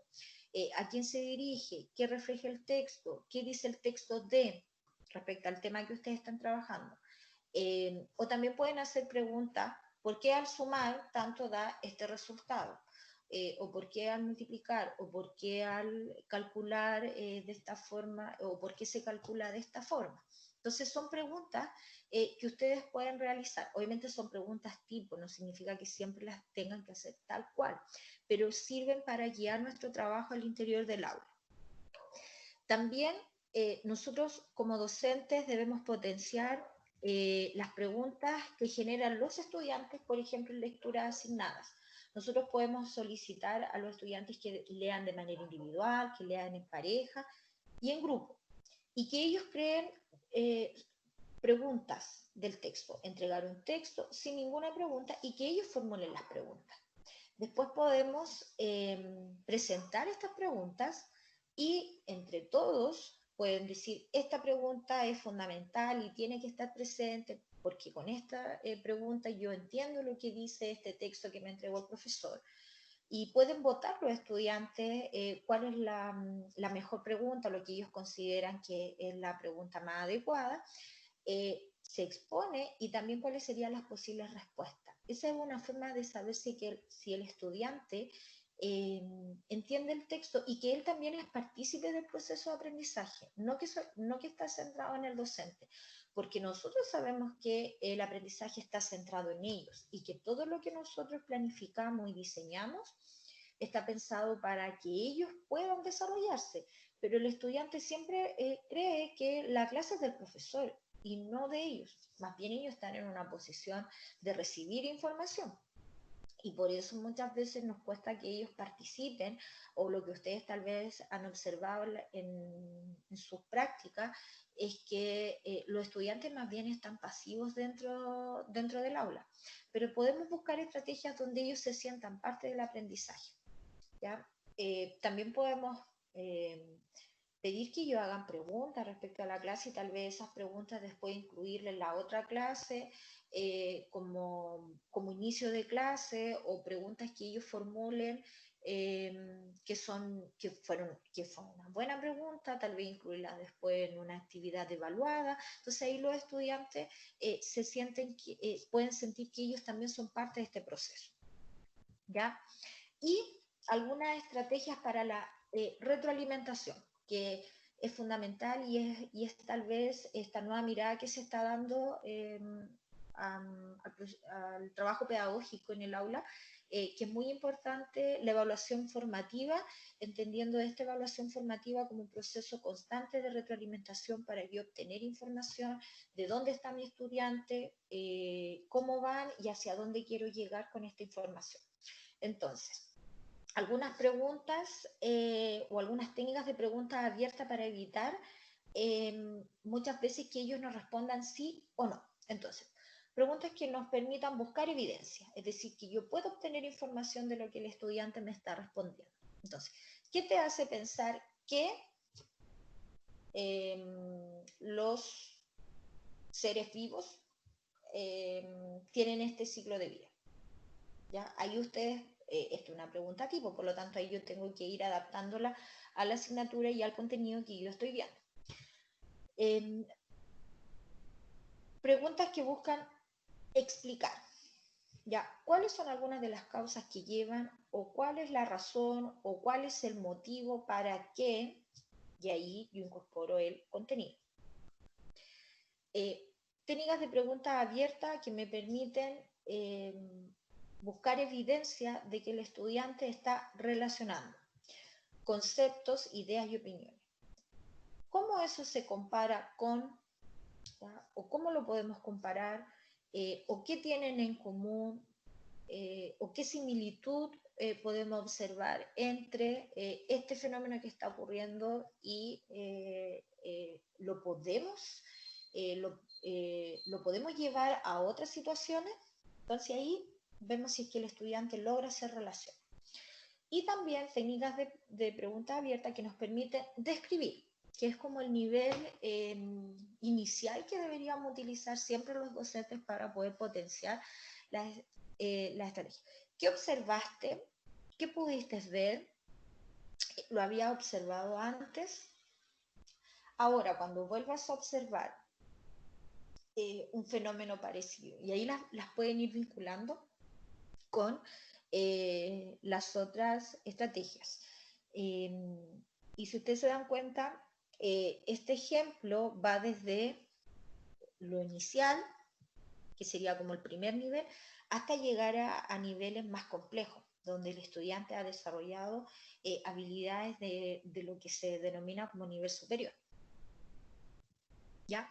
¿A quién se dirige? ¿Qué refleja el texto? ¿Qué dice el texto de respecto al tema que ustedes están trabajando? O también pueden hacer preguntas, ¿por qué al sumar tanto da este resultado? O por qué al multiplicar, o por qué al calcular de esta forma, o por qué se calcula de esta forma. Entonces son preguntas que ustedes pueden realizar. Obviamente son preguntas tipo, no significa que siempre las tengan que hacer tal cual, pero sirven para guiar nuestro trabajo al interior del aula. También nosotros como docentes debemos potenciar las preguntas que generan los estudiantes, por ejemplo, en lecturas asignadas. Nosotros podemos solicitar a los estudiantes que lean de manera individual, que lean en pareja y en grupo, y que ellos creen preguntas del texto, entregar un texto sin ninguna pregunta y que ellos formulen las preguntas. Después podemos presentar estas preguntas y entre todos pueden decir, esta pregunta es fundamental y tiene que estar presente porque con esta pregunta yo entiendo lo que dice este texto que me entregó el profesor. Y pueden votar los estudiantes cuál es la mejor pregunta, lo que ellos consideran que es la pregunta más adecuada. Se expone y también cuáles serían las posibles respuestas. Esa es una forma de saber si el estudiante entiende el texto y que él también es partícipe del proceso de aprendizaje, no que está centrado en el docente, porque nosotros sabemos que el aprendizaje está centrado en ellos y que todo lo que nosotros planificamos y diseñamos está pensado para que ellos puedan desarrollarse, pero el estudiante siempre cree que la clase es del profesor y no de ellos, más bien ellos están en una posición de recibir información. Y por eso muchas veces nos cuesta que ellos participen, o lo que ustedes tal vez han observado en sus prácticas, es que los estudiantes más bien están pasivos dentro del aula. Pero podemos buscar estrategias donde ellos se sientan parte del aprendizaje. ¿Ya? También podemos pedir que ellos hagan preguntas respecto a la clase y tal vez esas preguntas después incluirlas en la otra clase como inicio de clase, o preguntas que ellos formulen que fue una buena pregunta, tal vez incluirlas después en una actividad evaluada. Entonces ahí los estudiantes pueden sentir que ellos también son parte de este proceso. ¿Ya? Y algunas estrategias para la retroalimentación, que es fundamental y es tal vez esta nueva mirada que se está dando al trabajo pedagógico en el aula, que es muy importante la evaluación formativa, entendiendo esta evaluación formativa como un proceso constante de retroalimentación para yo obtener información de dónde está mi estudiante, cómo van y hacia dónde quiero llegar con esta información. Entonces, algunas preguntas o algunas técnicas de preguntas abiertas para evitar muchas veces que ellos nos respondan sí o no. Entonces, preguntas que nos permitan buscar evidencia, es decir, que yo puedo obtener información de lo que el estudiante me está respondiendo. Entonces, ¿qué te hace pensar que los seres vivos tienen este ciclo de vida? ¿Ya? Ahí ustedes, esto es una pregunta tipo, por lo tanto ahí yo tengo que ir adaptándola a la asignatura y al contenido que yo estoy viendo. Preguntas que buscan explicar, ¿ya? ¿Cuáles son algunas de las causas que llevan o cuál es la razón o cuál es el motivo para que, y ahí yo incorporo el contenido. Técnicas de preguntas abiertas que me permiten buscar evidencia de que el estudiante está relacionando conceptos, ideas y opiniones. ¿Cómo eso se compara con, ¿ya? O cómo lo podemos comparar, o qué tienen en común, o qué similitud podemos observar entre este fenómeno que está ocurriendo y lo podemos llevar a otras situaciones. Entonces ahí vemos si es que el estudiante logra hacer relación. Y también técnicas de pregunta abierta que nos permiten describir, que es como el nivel inicial que deberíamos utilizar siempre los docentes para poder potenciar la estrategia. ¿Qué observaste? ¿Qué pudiste ver? ¿Lo había observado antes? Ahora, cuando vuelvas a observar un fenómeno parecido, y ahí las pueden ir vinculando con las otras estrategias. Y si ustedes se dan cuenta, este ejemplo va desde lo inicial, que sería como el primer nivel, hasta llegar a niveles más complejos, donde el estudiante ha desarrollado habilidades de lo que se denomina como nivel superior. ¿Ya?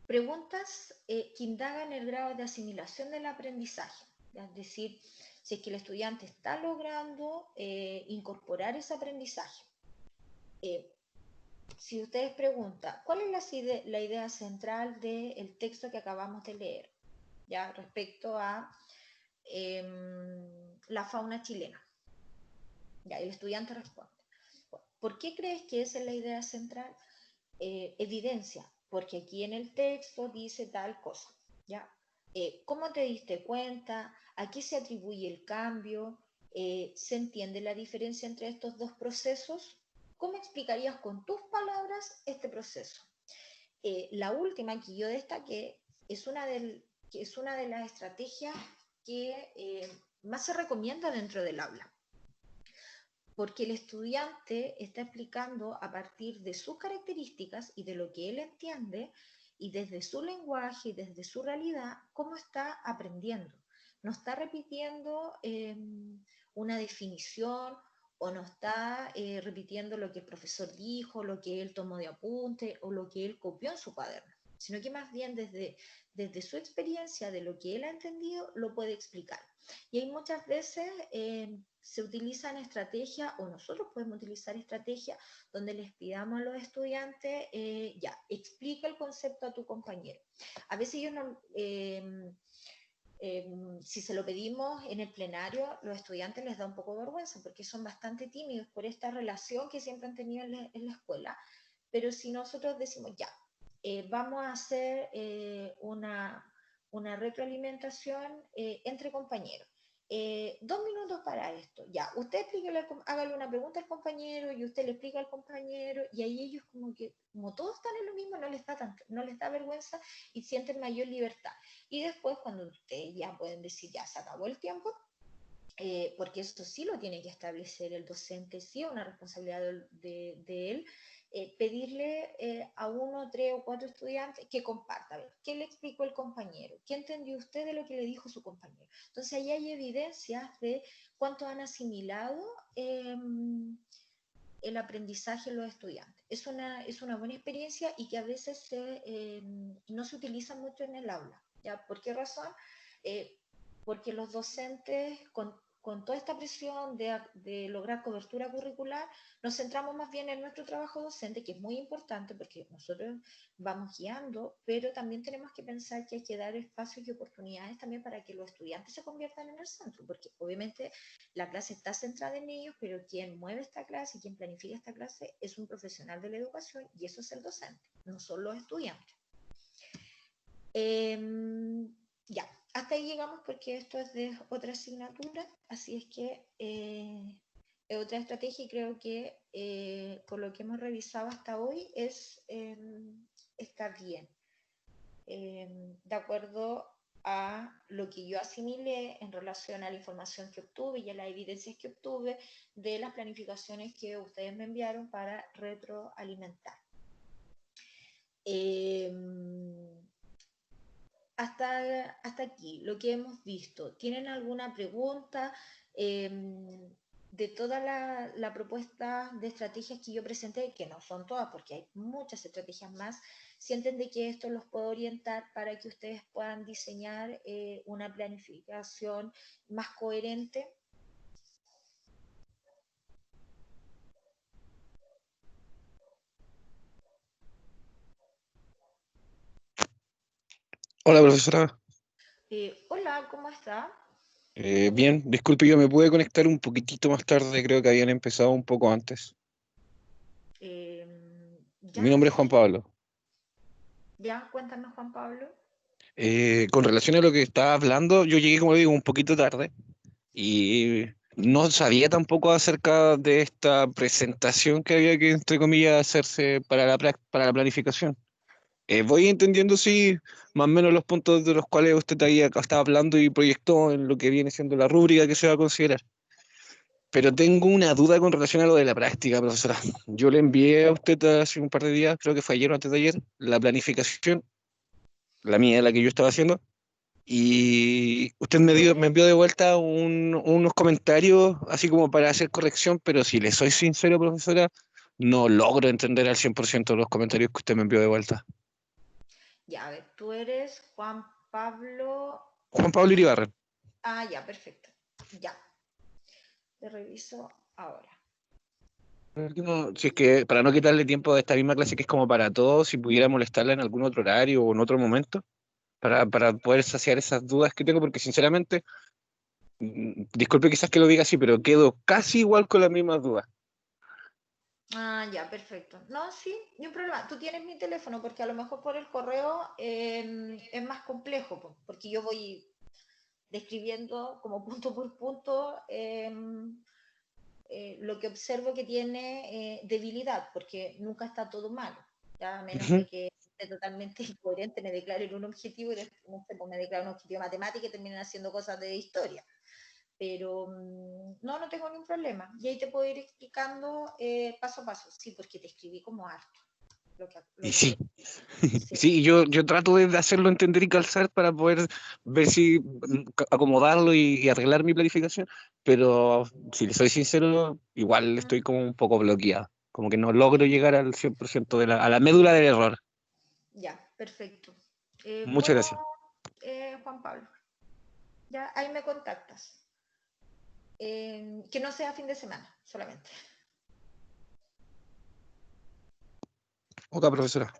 Preguntas que indagan el grado de asimilación del aprendizaje, ¿ya? Es decir, si es que el estudiante está logrando incorporar ese aprendizaje. Si ustedes preguntan, ¿cuál es la idea central del texto que acabamos de leer? ¿Ya? Respecto a la fauna chilena. ¿Ya? El estudiante responde, ¿por qué crees que esa es la idea central? Evidencia, porque aquí en el texto dice tal cosa, ¿ya? ¿Cómo te diste cuenta? ¿A qué se atribuye el cambio? ¿Se entiende la diferencia entre estos dos procesos? ¿Cómo explicarías con tus palabras este proceso? La última que yo destaqué es una de las estrategias que más se recomienda dentro del aula, porque el estudiante está explicando a partir de sus características y de lo que él entiende y desde su lenguaje y desde su realidad, cómo está aprendiendo. No está repitiendo una definición o no está repitiendo lo que el profesor dijo, lo que él tomó de apunte o lo que él copió en su cuaderno, sino que más bien desde su experiencia, de lo que él ha entendido, lo puede explicar. Y hay muchas veces se utilizan estrategias, o nosotros podemos utilizar estrategias, donde les pidamos a los estudiantes, ya, explica el concepto a tu compañero. A veces ellos no... si se lo pedimos en el plenario, los estudiantes les da un poco de vergüenza porque son bastante tímidos por esta relación que siempre han tenido en la escuela. Pero si nosotros decimos, ya, vamos a hacer una retroalimentación entre compañeros. 2 minutos para esto. Ya, usted explíquele, hágale una pregunta al compañero y usted le explica al compañero y ahí ellos como todos están en lo mismo, no les da vergüenza y sienten mayor libertad. Y después cuando ustedes ya pueden decir, ya se acabó el tiempo, porque eso sí lo tiene que establecer el docente, sí es una responsabilidad de él, pedirle a 1, 3 o 4 estudiantes que comparta, a ver, ¿qué le explicó el compañero? ¿Qué entendió usted de lo que le dijo su compañero? Entonces ahí hay evidencias de cuánto han asimilado el aprendizaje en los estudiantes. Es una buena experiencia y que a veces no se utiliza mucho en el aula. ¿Ya? ¿Por qué razón? Porque los docentes con toda esta presión de lograr cobertura curricular, nos centramos más bien en nuestro trabajo docente, que es muy importante porque nosotros vamos guiando, pero también tenemos que pensar que hay que dar espacios y oportunidades también para que los estudiantes se conviertan en el centro, porque obviamente la clase está centrada en ellos, pero quien mueve esta clase y quien planifica esta clase es un profesional de la educación y eso es el docente, no son los estudiantes. Ya, hasta ahí llegamos porque esto es de otra asignatura, así es que es otra estrategia y creo que con lo que hemos revisado hasta hoy está bien. De acuerdo a lo que yo asimilé en relación a la información que obtuve y a las evidencias que obtuve de las planificaciones que ustedes me enviaron para retroalimentar. Hasta aquí, lo que hemos visto. ¿Tienen alguna pregunta de toda la propuesta de estrategias que yo presenté? Que no son todas, porque hay muchas estrategias más. ¿Sienten de que esto los puede orientar para que ustedes puedan diseñar una planificación más coherente? Hola, profesora. Hola, ¿cómo está? Bien, disculpe, yo me pude conectar un poquitito más tarde, creo que habían empezado un poco antes. Mi Ya, nombre es Juan sí. Pablo. Ya, cuéntame, Juan Pablo. Con relación a lo que estaba hablando, yo llegué, como digo, un poquito tarde y no sabía tampoco acerca de esta presentación que había que, entre comillas, hacerse para para la planificación. Voy entendiendo, sí, más o menos los puntos de los cuales usted estaba hablando y proyectó en lo que viene siendo la rúbrica que se va a considerar. Pero tengo una duda con relación a lo de la práctica, profesora. Yo le envié a usted hace un par de días, creo que fue ayer o antes de ayer, la planificación, la mía, la que yo estaba haciendo, y usted me envió de vuelta unos comentarios, así como para hacer corrección, pero si le soy sincero, profesora, no logro entender al 100% los comentarios que usted me envió de vuelta. Ya, a ver, tú eres Juan Pablo. Juan Pablo Iribarren. Ah, ya, perfecto. Ya. Te reviso ahora. Si es que para no quitarle tiempo de esta misma clase que es como para todos, si pudiera molestarla en algún otro horario o en otro momento, para poder saciar esas dudas que tengo, porque sinceramente, disculpe quizás que lo diga así, pero quedo casi igual con las mismas dudas. Ah, ya, perfecto. No, sí, ni un problema. Tú tienes mi teléfono porque a lo mejor por el correo es más complejo, porque yo voy describiendo como punto por punto lo que observo que tiene debilidad, porque nunca está todo mal, ya a menos Ujú. de que esté totalmente incoherente, me declare un objetivo y después no sé, pues me declaro un objetivo matemático y terminen haciendo cosas de historia. Pero no tengo ningún problema. Y ahí te puedo ir explicando paso a paso. Sí, porque te escribí como harto. Y Lo sí, que, sí. sí, yo trato de hacerlo entender y calzar para poder ver si acomodarlo y arreglar mi planificación, pero si le soy sincero, igual estoy como un poco bloqueado, como que no logro llegar al 100% a la médula del error. Ya, perfecto. Muchas gracias. Juan Pablo, ya ahí me contactas. Que no sea fin de semana, solamente. Ok, profesora.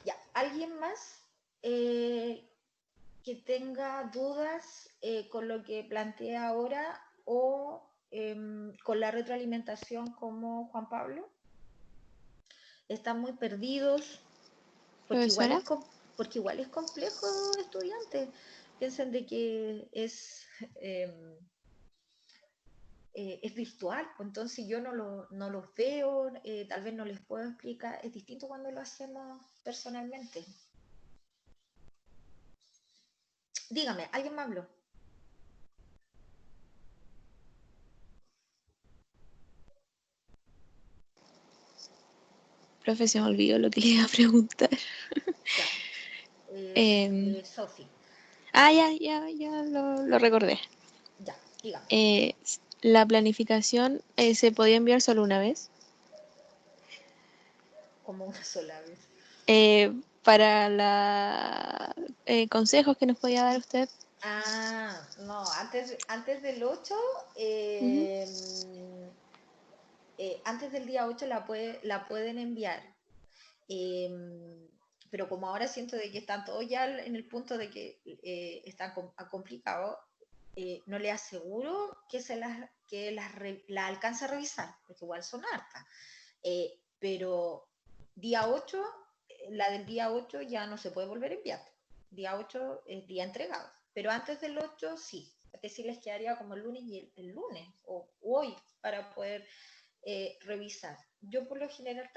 Ya, ¿alguien más que tenga dudas con lo que planteé ahora o con la retroalimentación como Juan Pablo? ¿Están muy perdidos? Porque igual Profesora, porque igual es complejo, estudiantes. Piensen de que es virtual, pues entonces yo no los veo, tal vez no les puedo explicar. Es distinto cuando lo hacemos personalmente. Dígame, ¿alguien me habló? profe, se me olvidó lo que le iba a preguntar. Ya. Em, Sofi, ya lo recordé. ya, dígame. Eh, la planificación se podía enviar solo una vez. Como una sola vez. Para los consejos que nos podía dar usted. No, antes del 8, Ujú. antes del día 8 la pueden enviar. Pero como ahora siento de que están todos ya en el punto de que está complicado, no le aseguro que la alcance a revisar, porque igual son hartas. Pero día 8, la del día 8 ya no se puede volver a enviar. Día 8 es día entregado. Pero antes del 8 sí. Que sí les quedaría como el lunes y el lunes o hoy para poder revisar. Yo por lo general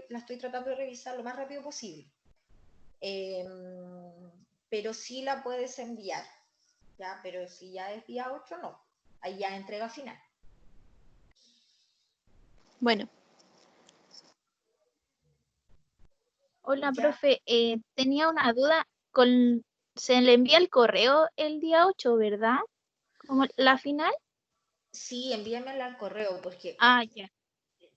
la estoy tratando de revisar lo más rápido posible. Pero sí la puedes enviar. ¿Ya? Pero si ya es día 8, no. Ahí ya entrega final. Bueno, Hola, ¿Ya? profe. Tenía una duda. Se le envía el correo el día 8, ¿verdad? Como la final. Sí, envíamela al correo porque Ah, ya.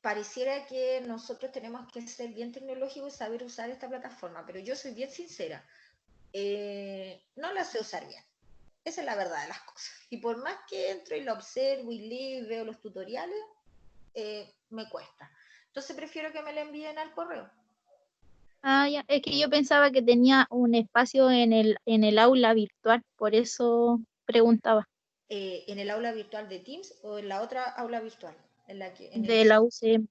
pareciera que nosotros tenemos que ser bien tecnológicos y saber usar esta plataforma, pero yo soy bien sincera, no la sé usar bien. Esa es la verdad de las cosas. Y por más que entro y la observo y leo y veo los tutoriales, me cuesta. Entonces prefiero que me la envíen al correo. Ah, ya. Es que yo pensaba que tenía un espacio en el aula virtual, por eso preguntaba. En el aula virtual de Teams o en la otra aula virtual, en el De la Zoom. UCM.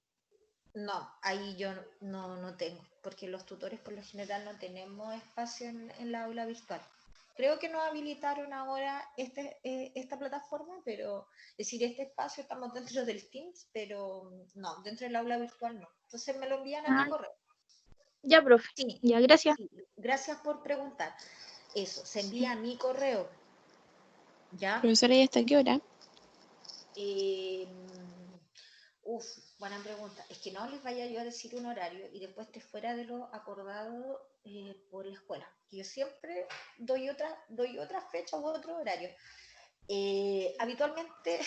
No, ahí yo no tengo, porque los tutores por lo general no tenemos espacio en la aula virtual. Creo que nos habilitaron ahora esta plataforma, pero es decir, este espacio estamos dentro del Teams, pero no, dentro del aula virtual no. Entonces me lo envían a mi Ah, correo. ya, profe. Sí, Ya, gracias. sí, gracias por preguntar. Eso, se envía a mi correo, ¿ya? profesora, ¿y hasta qué hora? Eh, Buena pregunta. Es que no les vaya yo a decir un horario y después esté fuera de lo acordado por la escuela. Yo siempre doy otra fecha u otro horario. Habitualmente,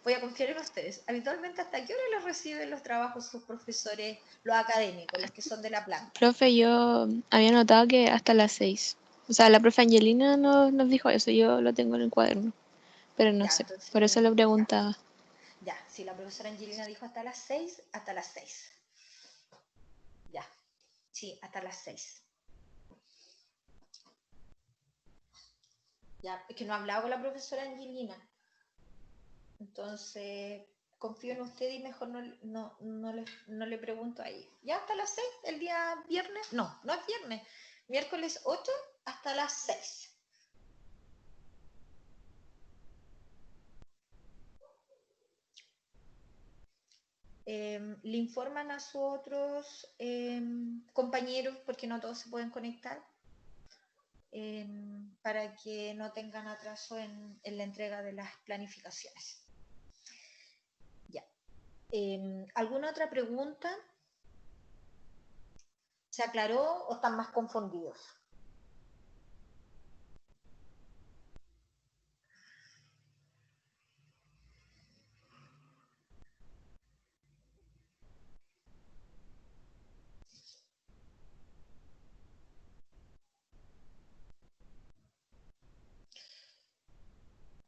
voy a confiar en ustedes, habitualmente ¿hasta qué hora los reciben los trabajos sus profesores, los académicos, los que son de la planta? Profe, yo había notado que hasta las 6. O sea, la profe Angelina nos dijo eso, yo lo tengo en el cuaderno, pero no Ya, sé, por eso entonces, le ya, preguntaba. ya. Si la profesora Angelina dijo hasta las 6, hasta las 6. Ya, sí, hasta las 6. Ya, es que no he hablado con la profesora Angelina. Entonces, confío en usted y mejor no le pregunto a ella. ¿Ya hasta las 6 el día viernes? No, no es viernes. Miércoles 8 hasta las 6. Le informan a sus otros compañeros, porque no todos se pueden conectar, para que no tengan atraso en la entrega de las planificaciones. Ya. ¿Alguna otra pregunta? ¿Se aclaró o están más confundidos?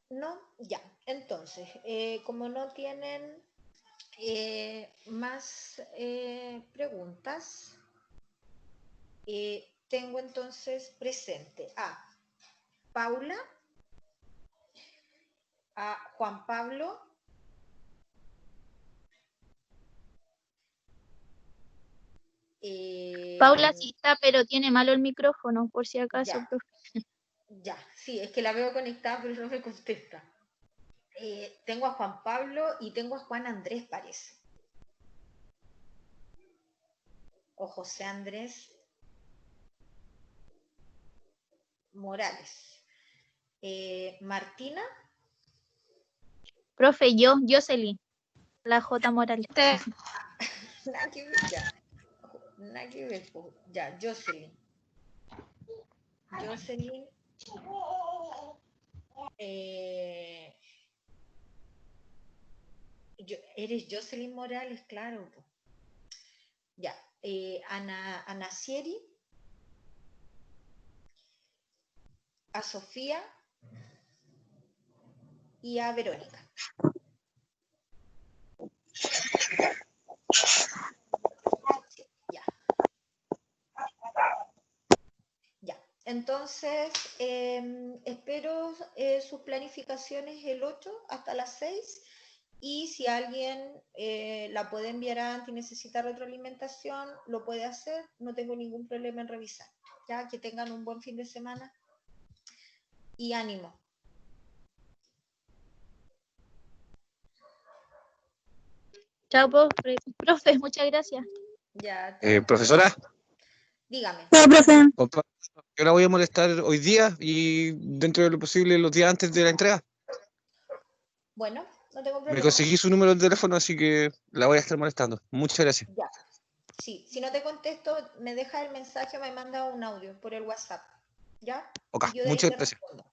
No, ya. Entonces, como no tienen más preguntas, tengo entonces presente a Paula, a Juan Pablo, Paula sí está, pero tiene malo el micrófono, por si acaso, ya, profe. ya, sí, es que la veo conectada, pero no me contesta. Tengo a Juan Pablo y tengo a Juan Andrés, parece. O José Andrés Morales. Martina, Profe, Jocelyn, la J Morales. nada que ver, ya. Nada que ver, ya, Jocelyn. Jocelyn, eh, eres Jocelyn Morales, claro. Ya, Ana Cieri, a Sofía, y a Verónica. Ya. Ya. Entonces, espero sus planificaciones el 8 hasta las 6. Y si alguien la puede enviar antes y necesita retroalimentación, lo puede hacer. No tengo ningún problema en revisar. Ya, que tengan un buen fin de semana. Y ánimo. Chao, profe, muchas gracias. Ya. Profesora, Dígame. Chao, profe. yo la voy a molestar hoy día y dentro de lo posible los días antes de la entrega. Bueno, no tengo Me problema. conseguí su número de teléfono, así que la voy a estar molestando. Muchas gracias. Ya. Sí, si no te contesto, me deja el mensaje o me manda un audio por el WhatsApp. ¿Ya? Ok, Y yo de ahí muchas te gracias. respondo.